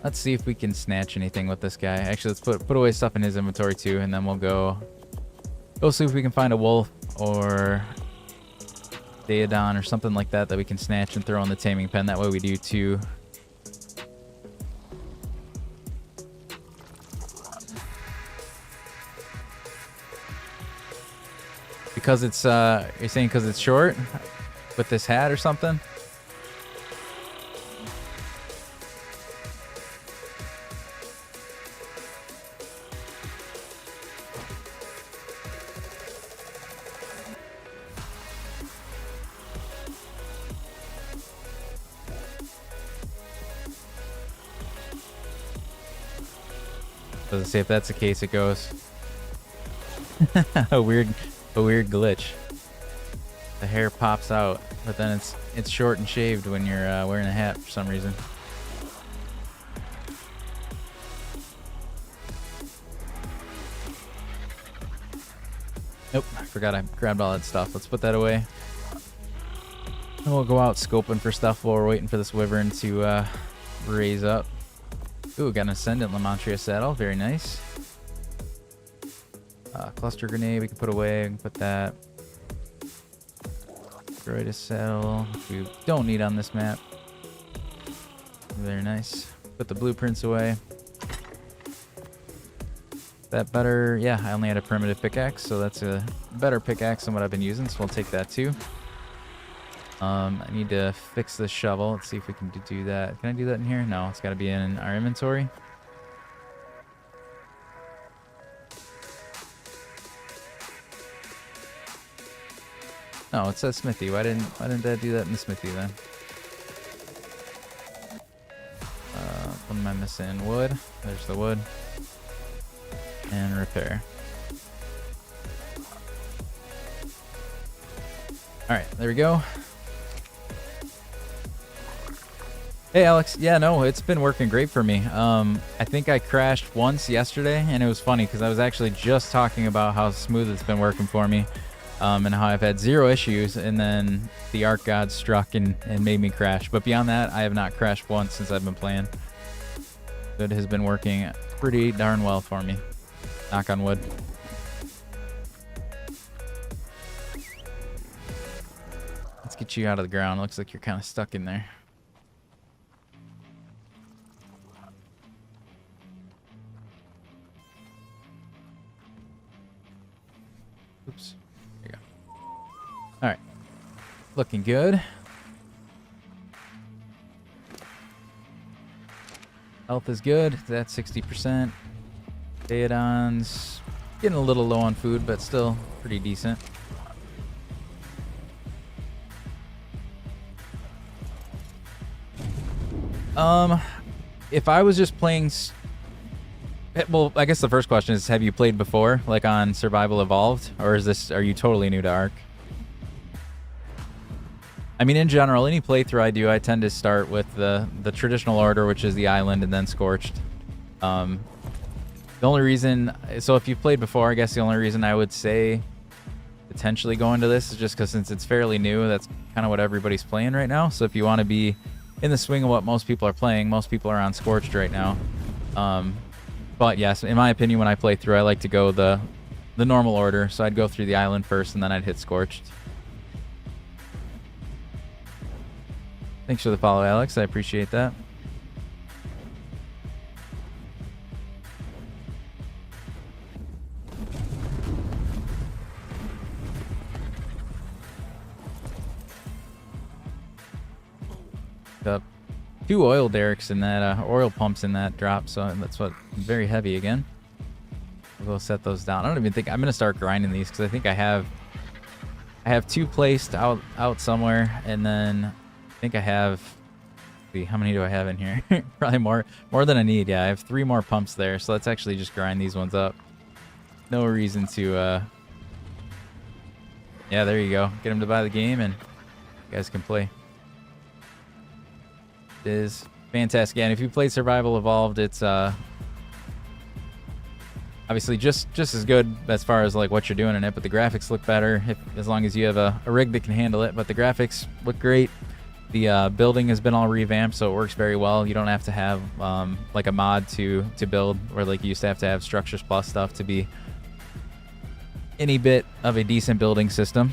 Let's see if we can snatch anything with this guy. Actually, let's put away stuff in his inventory too, and then we'll go see if we can find a wolf or Daedon or something like that we can snatch and throw in the taming pen. That way we do too. Because it's you're saying because it's short with this hat or something? Doesn't say if that's the case, it goes. a weird glitch. The hair pops out, but then it's short and shaved when you're wearing a hat for some reason. Nope, I forgot I grabbed all that stuff. Let's put that away. And we'll go out scoping for stuff while we're waiting for this wyvern to raise up. Ooh, got an Ascendant Lamantria saddle. Very nice. Cluster grenade we can put away. We can put that. Droidus saddle, which we don't need on this map. Very nice. Put the blueprints away. That better? Yeah, I only had a primitive pickaxe, so that's a better pickaxe than what I've been using, so we'll take that too. I need to fix this shovel. Let's see if we can do that. Can I do that in here? No, it's got to be in our inventory. No, it says smithy. Why didn't I do that in the smithy then? What am I missing? Wood. There's the wood. And repair. Alright, there we go. Hey Alex, yeah, no, it's been working great for me. I think I crashed once yesterday, and it was funny because I was actually just talking about how smooth it's been working for me, and how I've had 0 issues, and then the Arc God struck and made me crash. But beyond that, I have not crashed once since I've been playing. It has been working pretty darn well for me. Knock on wood. Let's get you out of the ground. Looks like you're kind of stuck in there. Oops. There you go. All right. Looking good. Health is good. That's 60%. Theodon's getting a little low on food, but still pretty decent. If I was just playing... Well, I guess the first question is, have you played before, like on Survival Evolved? Or are you totally new to Ark? I mean, in general, any playthrough I do, I tend to start with the traditional order, which is the island and then Scorched. The only reason... So if you've played before, I guess the only reason I would say potentially go into this is just because since it's fairly new, that's kind of what everybody's playing right now. So if you want to be in the swing of what most people are playing, most people are on Scorched right now. But yes, in my opinion, when I play through, I like to go the normal order. So I'd go through the island first, and then I'd hit Scorched. Thanks for the follow, Alex. I appreciate that. Up 2 oil derricks in that oil pumps in that drop, so that's what very heavy again. We'll set those down. I don't even think I'm gonna start grinding these because I think I have 2 placed out somewhere, and then I think I have. See, how many do I have in here? Probably more than I need. Yeah, I have 3 more pumps there, so let's actually just grind these ones up. No reason to. Yeah, there you go. Get them to buy the game, and you guys can play. It is fantastic. And if you play Survival Evolved, it's obviously just as good as far as like what you're doing in it, but the graphics look better as long as you have a rig that can handle it. But the graphics look great. The building has been all revamped, so it works very well. You don't have to have like a mod to build, or like you used to have Structures Plus stuff to be any bit of a decent building system.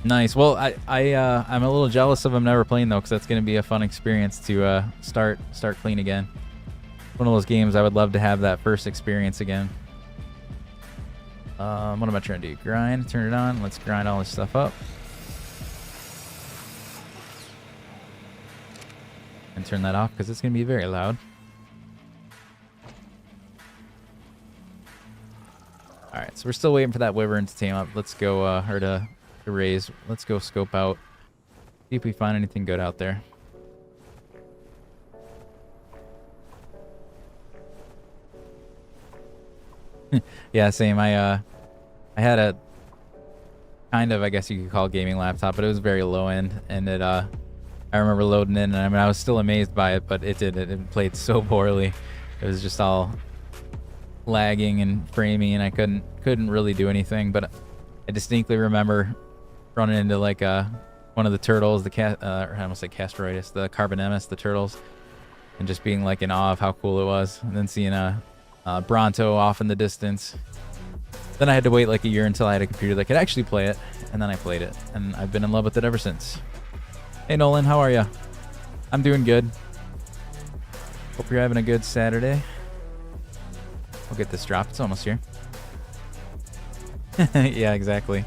Nice. Well, I'm a little jealous of him never playing though, because that's going to be a fun experience to start clean again. One of those games I would love to have that first experience again. What am I trying to do? Grind. Turn it on. Let's grind all this stuff up. And turn that off because it's going to be very loud. All right, so we're still waiting for that wyvern to tame up. Let's go, or to raise. Let's go scope out. See if we find anything good out there. Yeah, same. I had a kind of, I guess you could call it, gaming laptop, but it was very low end, and it I remember loading in, and I mean I was still amazed by it, but it played so poorly. It was just all lagging and framing, and I couldn't really do anything. But I distinctly remember running into like one of the turtles, I almost say Castoritis, the Carbonemus, the turtles, and just being like in awe of how cool it was, and then seeing a Bronto off in the distance. Then I had to wait like a year until I had a computer that could actually play it, and then I played it, and I've been in love with it ever since. Hey Nolan, how are you? I'm doing good. Hope you're having a good Saturday. We'll get this drop. It's almost here. Yeah, exactly.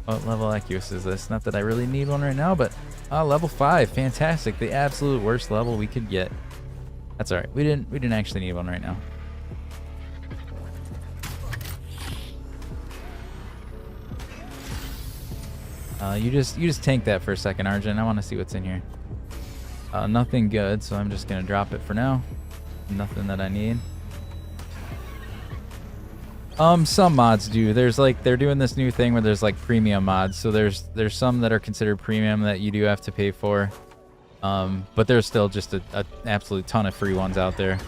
What level Accus is this? Not that I really need one right now, but level 5. Fantastic. The absolute worst level we could get. That's all right. We didn't actually need one right now. You just tank that for a second, Arjun. I want to see what's in here. Nothing good, so I'm just gonna drop it for now. Nothing that I need. Some mods do. There's like, they're doing this new thing where there's like premium mods. So there's some that are considered premium that you do have to pay for. But there's still just a absolute ton of free ones out there.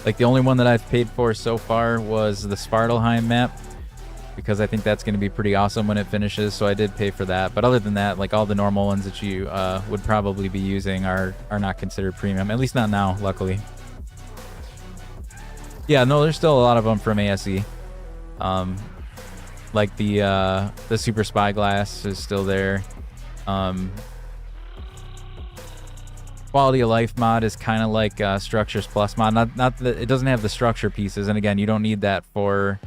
Like the only one that I've paid for so far was the Svartalheim map, because I think that's going to be pretty awesome when it finishes, so I did pay for that. But other than that, like all the normal ones that you would probably be using are not considered premium, at least not now, luckily. Yeah, no, there's still a lot of them from ASE. Like the Super Spyglass is still there. Quality of life mod is kind of like Structures Plus mod. Not that it doesn't have the structure pieces, and again, you don't need that for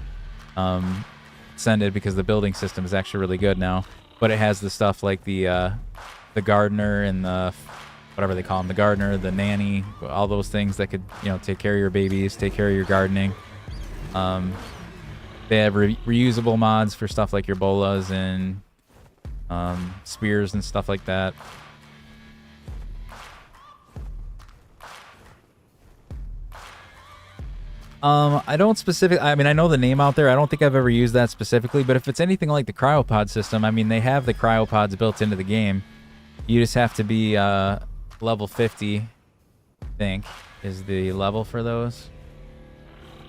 Ascended because the building system is actually really good now. But it has the stuff like the gardener and the whatever they call them, the gardener, the nanny, all those things that could, you know, take care of your babies, take care of your gardening. They have reusable mods for stuff like your bolas and spears and stuff like that. I don't specifically, I mean, I know the name out there. I don't think I've ever used that specifically, but if it's anything like the cryopod system, I mean, they have the cryopods built into the game. You just have to be level 50, I think, is the level for those.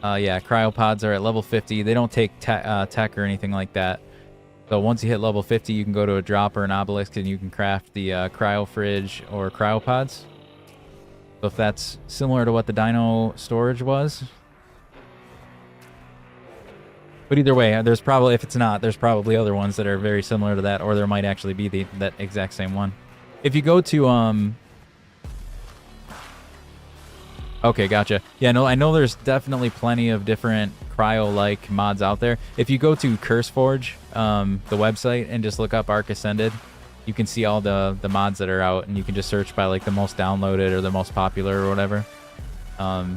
Yeah, cryopods are at level 50. They don't take tech or anything like that. So once you hit level 50, you can go to a drop or an obelisk and you can craft the cryo fridge or cryopods. So if that's similar to what the dino storage was. But either way, there's probably, if it's not, there's probably other ones that are very similar to that, or there might actually be that exact same one. If you go to, okay, gotcha. Yeah, no, I know there's definitely plenty of different cryo-like mods out there. If you go to CurseForge, the website, and just look up Ark Ascended, you can see all the mods that are out, and you can just search by like the most downloaded or the most popular or whatever. But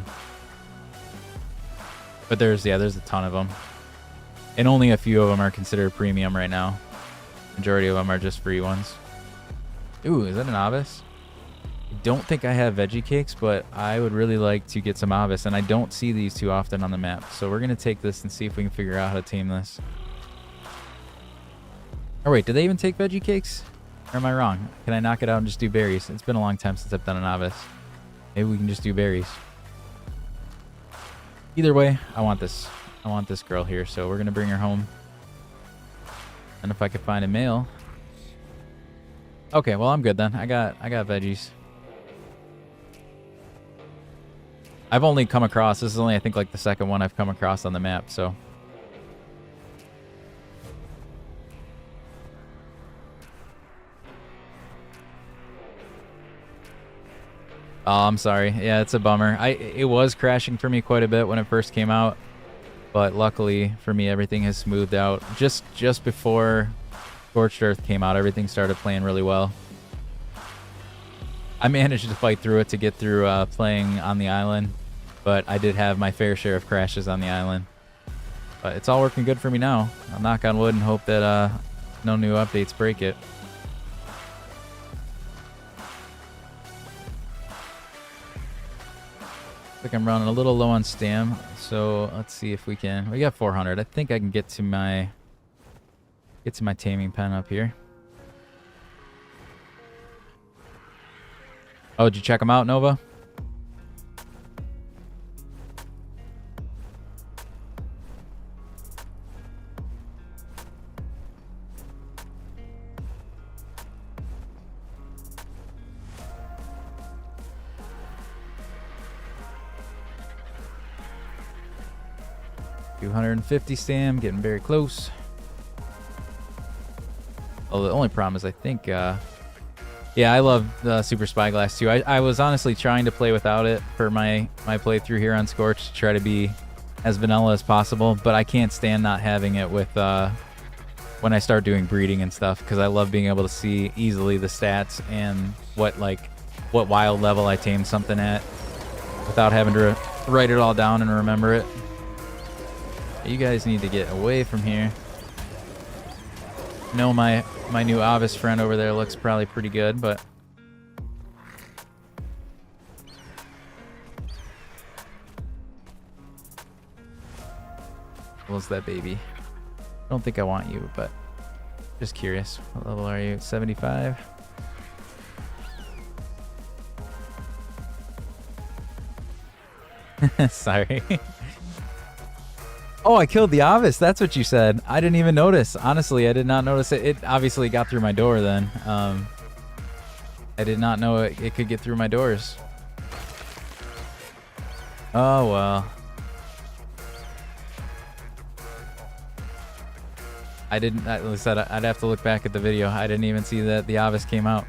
there's a ton of them. And only a few of them are considered premium right now. Majority of them are just free ones. Ooh, is that an Avis? I don't think I have veggie cakes, but I would really like to get some Avis, and I don't see these too often on the map. So we're going to take this and see if we can figure out how to tame this. Oh wait, do they even take veggie cakes? Or am I wrong? Can I knock it out and just do berries? It's been a long time since I've done an Avis. Maybe we can just do berries. Either way, I want this. I want this girl here, so we're gonna bring her home. And if I could find a male. Okay, well I'm good then. I got veggies. I've only come across, this is only I think like the second one I've come across on the map, so. Oh, I'm sorry. Yeah, it's a bummer. It was crashing for me quite a bit when it first came out. But luckily for me, everything has smoothed out. Just before Scorched Earth came out, everything started playing really well. I managed to fight through it to get through playing on the island, but I did have my fair share of crashes on the island. But it's all working good for me now. I'll knock on wood and hope that no new updates break it. Like I'm running a little low on stam, so let's see if we can. We got 400. I think I can get to my taming pen up here. Oh, did you check them out, Nova? $250 stam, getting very close. Oh, the only problem is I think, yeah, I love the Super Spyglass too. I was honestly trying to play without it for my playthrough here on Scorched to try to be as vanilla as possible, but I can't stand not having it with when I start doing breeding and stuff, because I love being able to see easily the stats and what wild level I tamed something at. without having to write it all down and remember it. You guys need to get away from here. I know my new Avis friend over there looks probably pretty good, but what's that baby? I don't think I want you, but just curious. What level are you? 75? Sorry. Oh, I killed the Avis. That's what you said. I didn't even notice. Honestly, I did not notice it. It obviously got through my door then. I did not know it could get through my doors. Oh, well. I didn't, at least I'd have to look back at the video. I didn't even see that the Avis came out.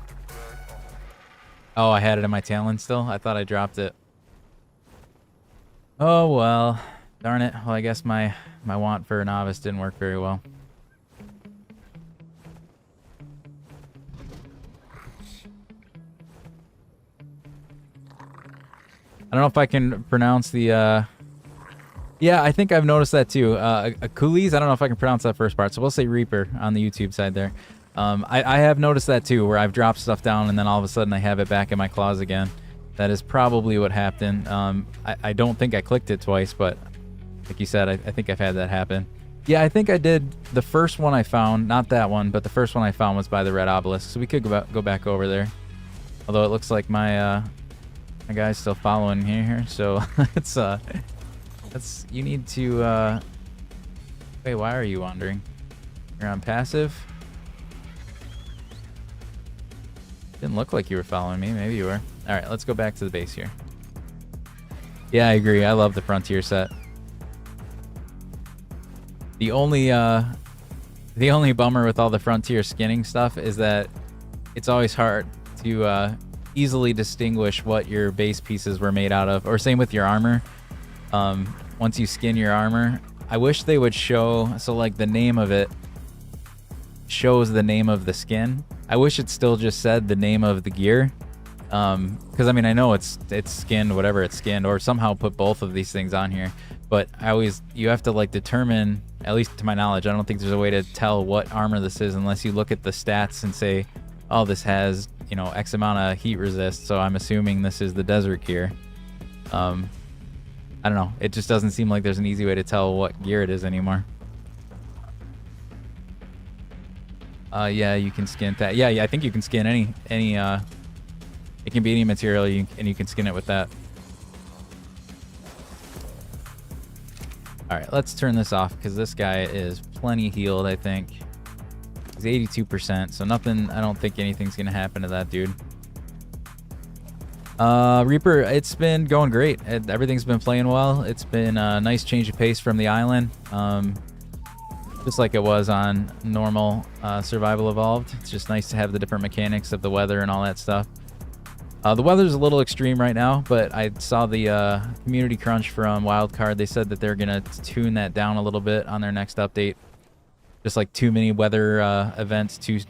Oh, I had it in my Talon still? I thought I dropped it. Oh, well. Darn it. Well, I guess my want for an Avis didn't work very well. I don't know if I can pronounce the, yeah, I think I've noticed that too. Akulis, I don't know if I can pronounce that first part, so we'll say Reaper on the YouTube side there. I have noticed that too, where I've dropped stuff down and then all of a sudden I have it back in my claws again. That is probably what happened. I don't think I clicked it twice, but like you said, I think I've had that happen. Yeah, I think I did the first one I found, not that one, but the first one I found was by the Red Obelisk, so we could go back over there. Although it looks like my guy's still following me here, so you need to, wait, why are you wandering? You're on passive? Didn't look like you were following me, maybe you were. Alright, let's go back to the base here. Yeah, I agree, I love the Frontier set. The only bummer with all the Frontier skinning stuff is that it's always hard to easily distinguish what your base pieces were made out of, or same with your armor. Once you skin your armor, I wish they would show, so like the name of it shows the name of the skin. I wish it still just said the name of the gear, because I mean I know it's skinned, whatever it's skinned, or somehow put both of these things on here, but you have to like determine, at least to my knowledge, I don't think there's a way to tell what armor this is unless you look at the stats and say, oh, this has, you know, X amount of heat resist, so I'm assuming this is the desert gear. I don't know, it just doesn't seem like there's an easy way to tell what gear it is anymore. Yeah, you can skin that. Yeah, I think you can skin any it can be any material, and you can skin it with that. All right, let's turn this off because this guy is plenty healed, I think. He's 82%, so nothing, I don't think anything's gonna happen to that dude. Reaper, it's been going great. Everything's been playing well. It's been a nice change of pace from the island. Just like it was on normal Survival Evolved. It's just nice to have the different mechanics of the weather and all that stuff. The weather's a little extreme right now, but I saw the community crunch from Wildcard. They said that they're going to tune that down a little bit on their next update. Just like too many weather events too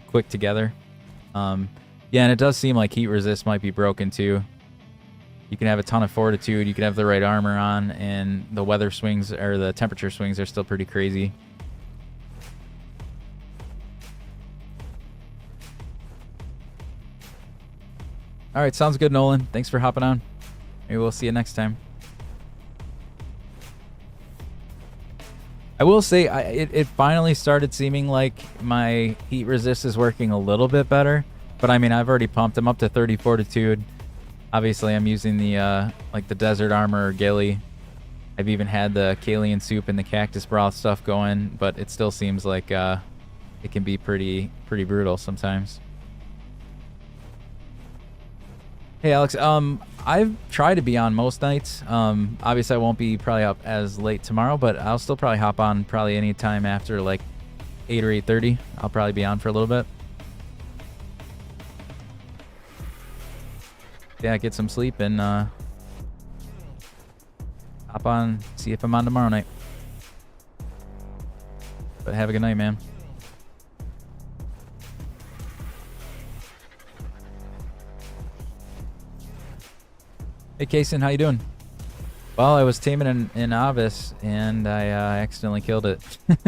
quick together. Yeah, and it does seem like heat resist might be broken too. You can have a ton of fortitude, you can have the right armor on, and the weather swings, or the temperature swings, are still pretty crazy. All right, sounds good, Nolan. Thanks for hopping on. Maybe we'll see you next time. I will say, it finally started seeming like my heat resist is working a little bit better. But I mean, I've already pumped them up to 30 fortitude. Obviously, I'm using the like the desert armor or ghillie. I've even had the Kalian soup and the cactus broth stuff going, but it still seems like it can be pretty brutal sometimes. Hey Alex, I've tried to be on most nights. Obviously I won't be probably up as late tomorrow, but I'll still probably hop on probably any time after like 8 or 8:30. I'll probably be on for a little bit. Yeah, get some sleep and hop on, see if I'm on tomorrow night. But have a good night, man. Hey, Kason, how you doing? Well, I was taming an Avis, and I accidentally killed it. So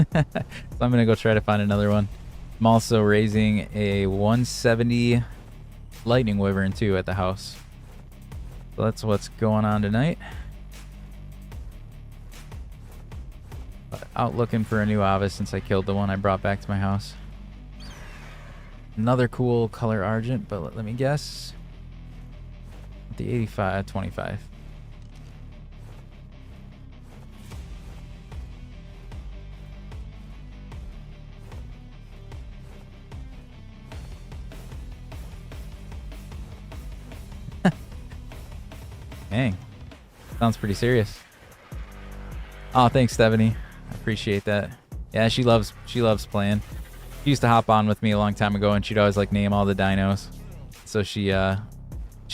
I'm going to go try to find another one. I'm also raising a 170 lightning wyvern, too, at the house. So that's what's going on tonight. But out looking for a new Avis since I killed the one I brought back to my house. Another cool color argent, but let me guess. The 85-25. Dang. Sounds pretty serious. Oh, thanks, Stephanie. I appreciate that. Yeah, she loves playing. She used to hop on with me a long time ago, and she'd always like name all the dinos. So she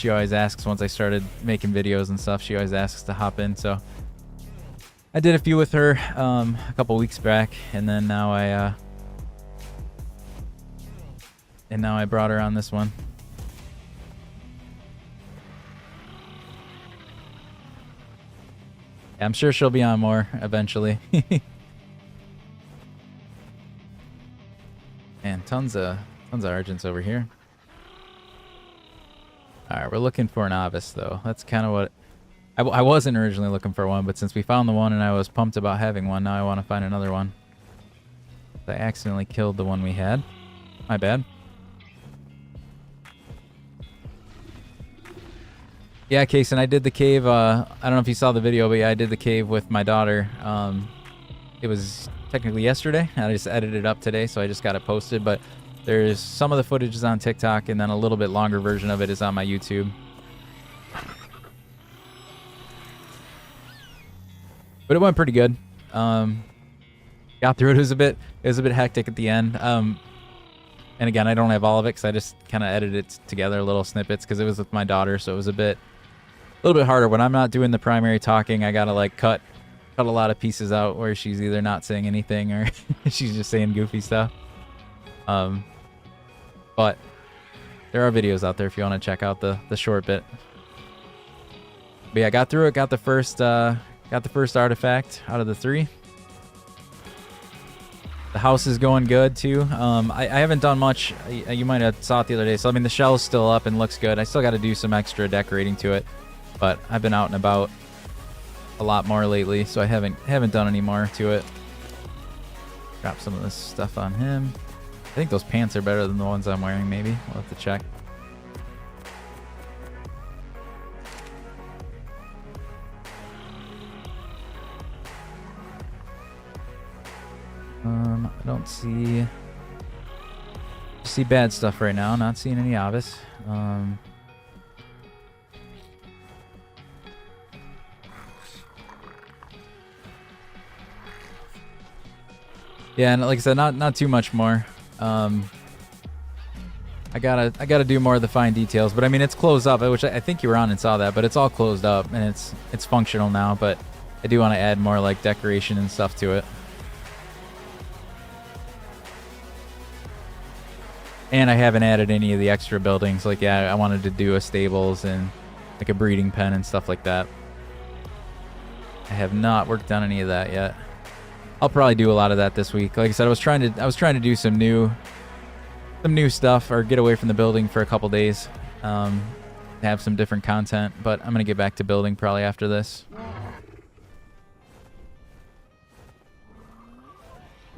always asks, once I started making videos and stuff, she always asks to hop in. So I did a few with her a couple weeks back, and then now I brought her on this one. Yeah, I'm sure she'll be on more eventually. Man, tons of argents over here. All right, we're looking for an Avis though. That's kind of what I wasn't originally looking for one, but since we found the one and I was pumped about having one, now I want to find another one. I accidentally killed the one we had. My bad. Yeah, Kason, I did the cave. I don't know if you saw the video, but yeah, I did the cave with my daughter. It was technically yesterday. I just edited it up today, so I just got it posted. But there's some of the footage is on TikTok, and then a little bit longer version of it is on my YouTube. But it went pretty good. Got through it. It was a bit hectic at the end. And again, I don't have all of it because I just kind of edited it together, little snippets, because it was with my daughter, so it was a little bit harder. When I'm not doing the primary talking, I gotta like cut a lot of pieces out where she's either not saying anything or she's just saying goofy stuff. But there are videos out there if you want to check out the short bit. But yeah, I got through it. Got the first artifact out of the 3. The house is going good too. I haven't done much. You might have saw it the other day. So I mean, the shell's still up and looks good. I still got to do some extra decorating to it, but I've been out and about a lot more lately, so I haven't done any more to it. Drop some of this stuff on him. I think those pants are better than the ones I'm wearing. Maybe we'll have to check. I don't see bad stuff right now. Not seeing any Avis. Yeah, and like I said, not too much more. I gotta do more of the fine details, but I mean it's closed up, which I think you were on and saw that, but it's all closed up and it's functional now. But I do want to add more like decoration and stuff to it. And I haven't added any of the extra buildings. Like, yeah, I wanted to do a stables and like a breeding pen and stuff like that. I have not worked on any of that yet. I'll probably do a lot of that this week. Like I said, I was trying to do some new stuff or get away from the building for a couple days. Have some different content, but I'm gonna get back to building probably after this.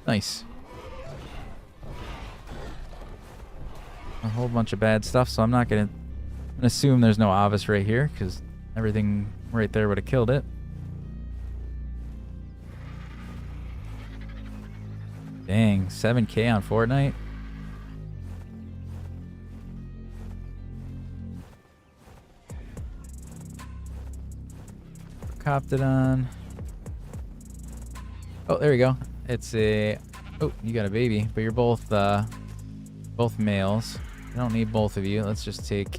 Nice. A whole bunch of bad stuff, so I'm gonna assume there's no Avis right here because everything right there would have killed it. Dang, 7K on Fortnite. Copped it on. Oh, there we go. It's a. Oh, you got a baby, but you're both males. I don't need both of you. Let's just take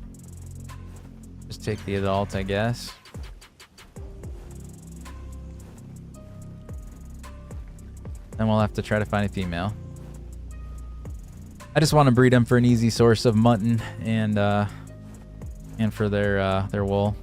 the adult, I guess. Then we'll have to try to find a female. I just want to breed them for an easy source of mutton and for their wool.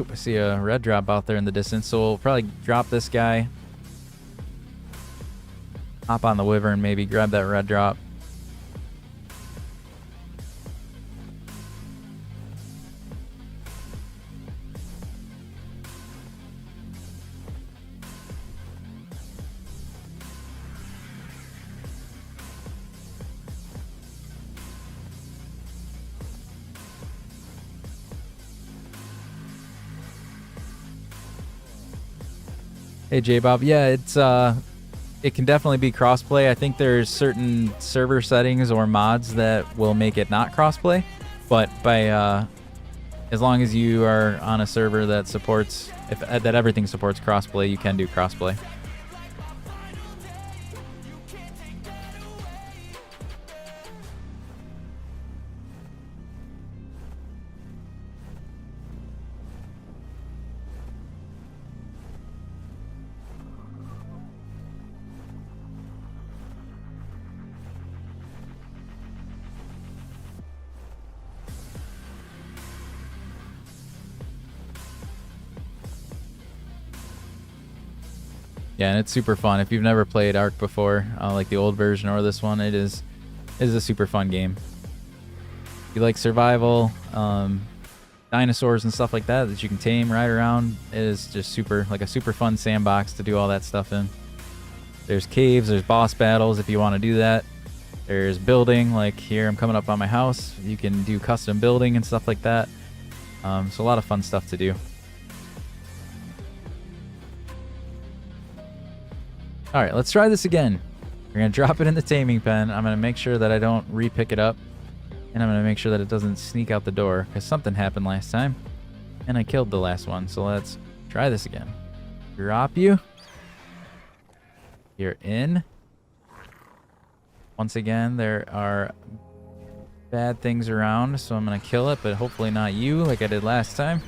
Oop, I see a red drop out there in the distance, so we'll probably drop this guy. Hop on the wyvern, maybe grab that red drop. Hey J-Bob, yeah, it can definitely be crossplay. I think there's certain server settings or mods that will make it not crossplay, but by as long as you are on a server that supports that everything supports crossplay, you can do crossplay. Yeah, and it's super fun. If you've never played Ark before, like the old version or this one, it is a super fun game. If you like survival, dinosaurs and stuff like that you can tame, ride around, it is just super fun sandbox to do all that stuff in. There's caves, there's boss battles if you want to do that. There's building, like here I'm coming up on my house. You can do custom building and stuff like that. So a lot of fun stuff to do. All right, let's try this again. We're gonna drop it in the taming pen. I'm gonna make sure that I don't re-pick it up, and I'm gonna make sure that it doesn't sneak out the door, because something happened last time, and I killed the last one. So let's try this again. Drop you. You're in. Once again, there are bad things around, so I'm gonna kill it, but hopefully not you, like I did last time.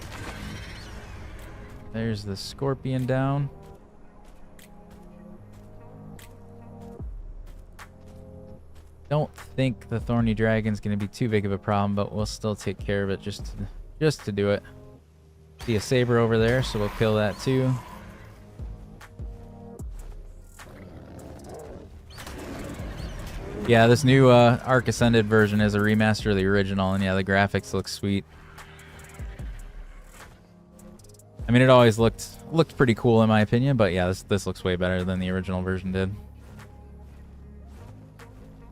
There's the scorpion down. Don't think the thorny dragon's gonna be too big of a problem, but we'll still take care of it just to do it. See a saber over there, so we'll kill that too. Yeah, this new Ark Ascended version is a remaster of the original, and yeah, the graphics look sweet. I mean, it always looked pretty cool in my opinion, but yeah, this looks way better than the original version did.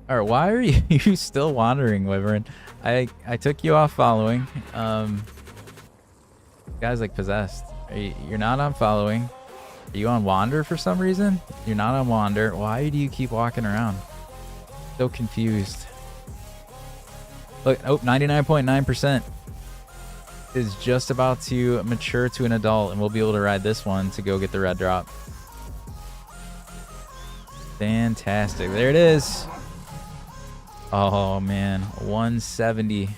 All right, why are you still wandering, Wyvern? I took you off following. Guy's like possessed. You're not on following. Are you on wander for some reason? You're not on wander. Why do you keep walking around? So confused. Look, oh, 99.9% is just about to mature to an adult, and we'll be able to ride this one to go get the red drop. Fantastic. There it is. Oh man, 170.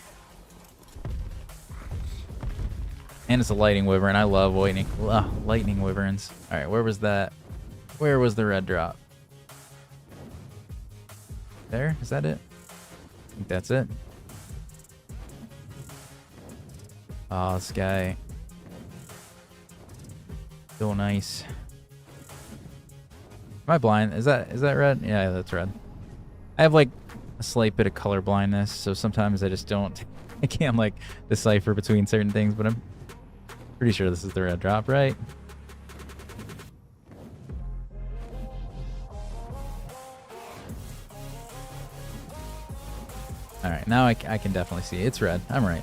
And it's a lightning wyvern. I love lightning wyverns. All right, where was that? Where was the red drop? There? Is that it? I think that's it. Oh, this guy. So nice. Am I blind? Is that red? Yeah, that's red. I have like a slight bit of color blindness, so sometimes I just don't. I can't like decipher between certain things, but I'm pretty sure this is the red drop, right? All right, now I can definitely see it's red. I'm right.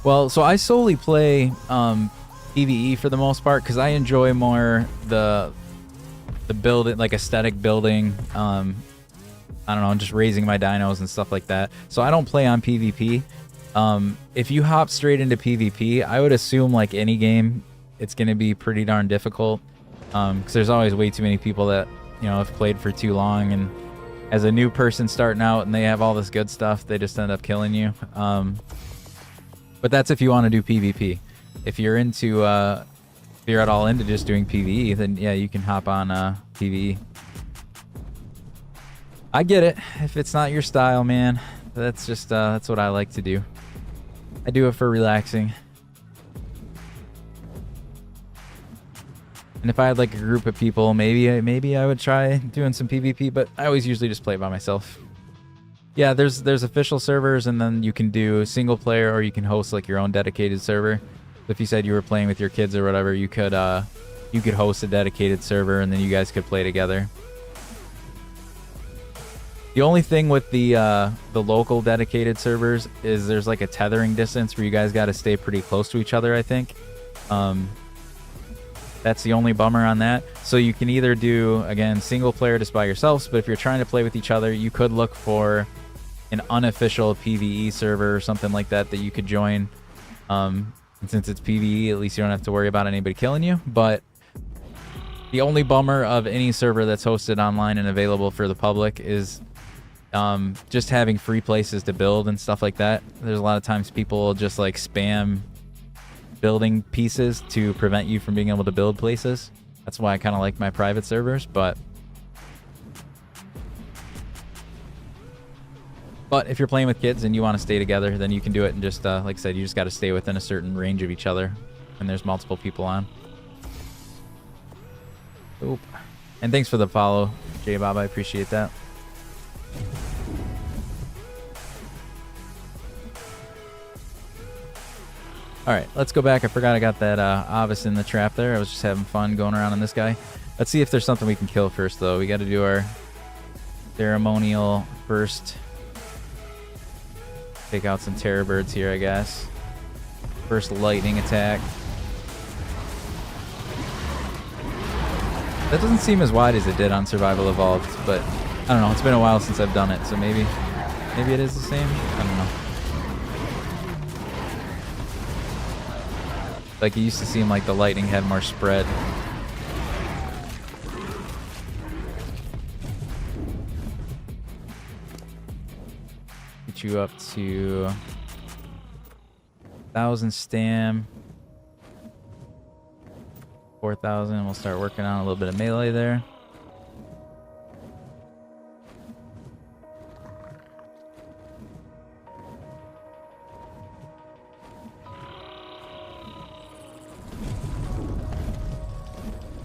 Well, so I solely play PvE for the most part because I enjoy more the build, like aesthetic building. I don't know, just raising my dinos and stuff like that. So I don't play on PvP. If you hop straight into PvP, I would assume like any game, it's going to be pretty darn difficult because there's always way too many people that, you know, have played for too long, and as a new person starting out and they have all this good stuff, they just end up killing you. But that's if you want to do PvP. If you're into If you're at all into just doing PvE, then yeah, you can hop on PvE. I get it. If it's not your style, man, that's just that's what I like to do. I do it for relaxing. And if I had like a group of people, maybe I would try doing some PvP, but I always usually just play it by myself. Yeah, there's official servers, and then you can do single player, or you can host like your own dedicated server. If you said you were playing with your kids or whatever, you could host a dedicated server, and then you guys could play together. The only thing with the local dedicated servers is there's like a tethering distance where you guys got to stay pretty close to each other, I think. That's the only bummer on that. So you can either do, again, single player just by yourselves, but if you're trying to play with each other, you could look for an unofficial PvE server or something like that that you could join. And since it's PvE, at least you don't have to worry about anybody killing you. But the only bummer of any server that's hosted online and available for the public is just having free places to build and stuff like that. There's a lot of times people just like spam building pieces to prevent you from being able to build places. That's why I kind of like my private servers, but if you're playing with kids and you want to stay together, then you can do it, and just like I said, you just got to stay within a certain range of each other when there's multiple people on. Oop. And thanks for the follow, J Bob, I appreciate that. Alright, let's go back. I forgot I got that Avis in the trap there. I was just having fun going around on this guy. Let's see if there's something we can kill first, though. We got to do our ceremonial first. Take out some terror birds here, I guess. First lightning attack. That doesn't seem as wide as it did on Survival Evolved, but I don't know. It's been a while since I've done it, so maybe it is the same. I don't know. Like, it used to seem like the lightning had more spread. Get you up to 1,000 stam. 4,000, and we'll start working on a little bit of melee there.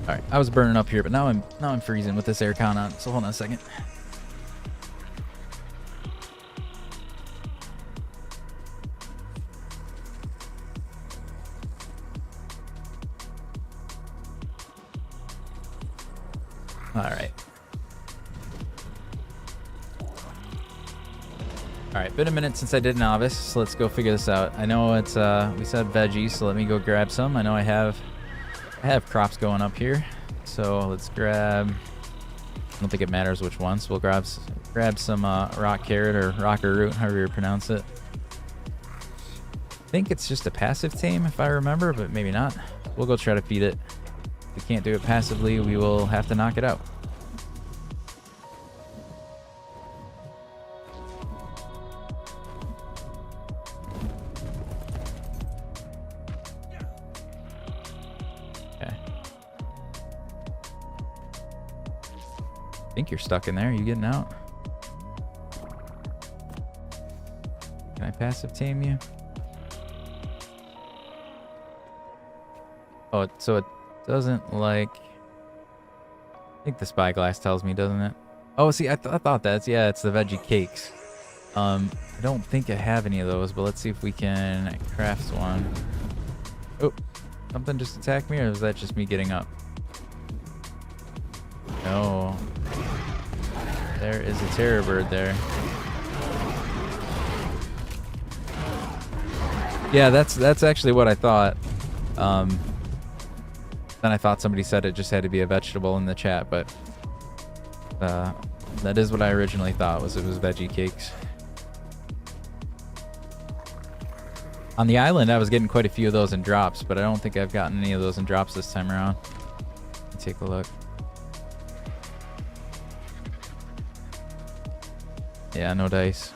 Alright, I was burning up here, but now I'm freezing with this aircon on, so hold on a second. Alright. Alright, been a minute since I did Novice, so let's go figure this out. I know it's, we said veggies, so let me go grab some. I know I have crops going up here, so let's grab, I don't think it matters which one, so we'll grab some rock carrot or rocker root, however you pronounce it. I think it's just a passive tame if I remember, but maybe not. We'll go try to feed it. If we can't do it passively, we will have to knock it out. I think you're stuck in there. Are you getting out? Can I passive tame you? Oh, so it doesn't like... I think the spyglass tells me, doesn't it? Oh, see, I thought that's... Yeah, it's the veggie cakes. I don't think I have any of those, but let's see if we can craft one. Oh, something just attacked me, or was that just me getting up? No. There is a terror bird there. Yeah, that's actually what I thought. Then I thought somebody said it just had to be a vegetable in the chat, but that is what I originally thought, was it was veggie cakes. On the island, I was getting quite a few of those in drops, but I don't think I've gotten any of those in drops this time around. Let's take a look. Yeah, no dice.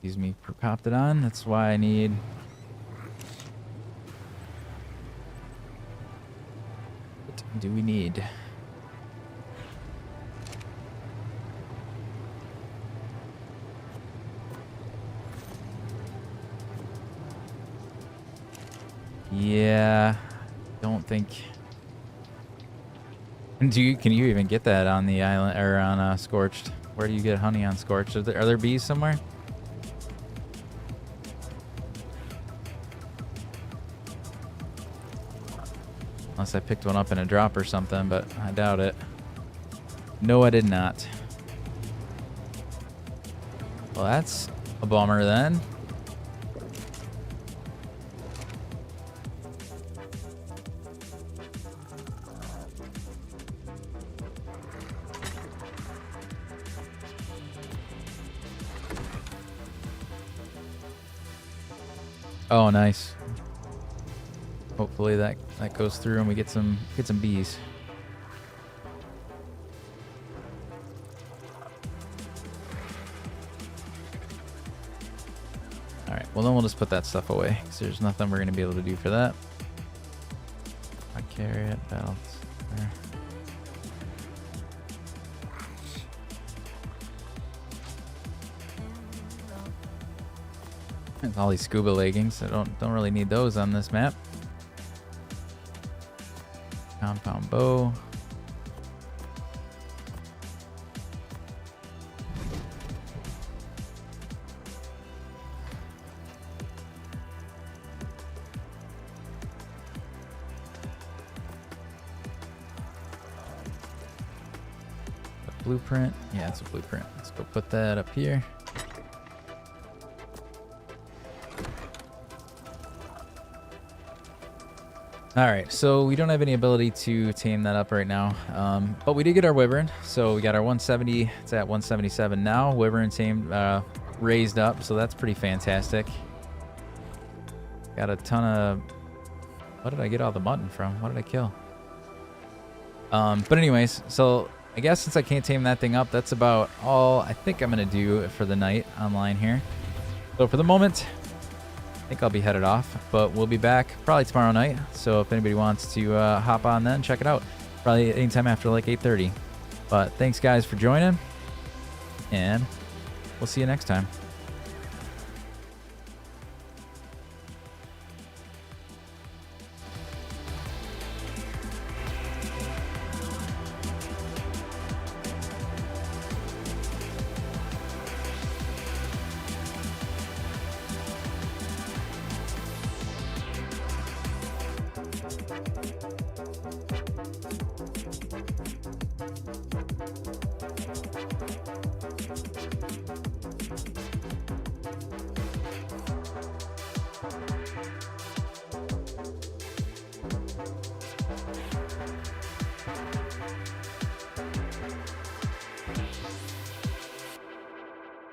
Excuse me, popped it on. That's why I need... What do we need? Yeah, don't think... Can you even get that on the island or on Scorched? Where do you get honey on Scorched? Are there bees somewhere? Unless I picked one up in a drop or something, but I doubt it. No, I did not. Well, that's a bummer then. Oh, nice. Hopefully that goes through and we get some bees. All right. Well, then we'll just put that stuff away because there's nothing we're gonna be able to do for that. I carry it, belts. There. There's all these scuba leggings. I don't really need those on this map. Compound bow. A blueprint. Yeah, it's a blueprint. Let's go put that up here. All right, so we don't have any ability to tame that up right now, but we did get our Wyvern. So we got our 170. It's at 177 now. Wyvern tamed, raised up, so that's pretty fantastic. Got a ton of... What did I get all the mutton from? What did I kill? But anyways, so I guess since I can't tame that thing up, that's about all I think I'm going to do for the night online here. So for the moment... I think I'll be headed off, but we'll be back probably tomorrow night. So if anybody wants to hop on then, check it out. Probably anytime after like 8:30. But thanks guys for joining, and we'll see you next time.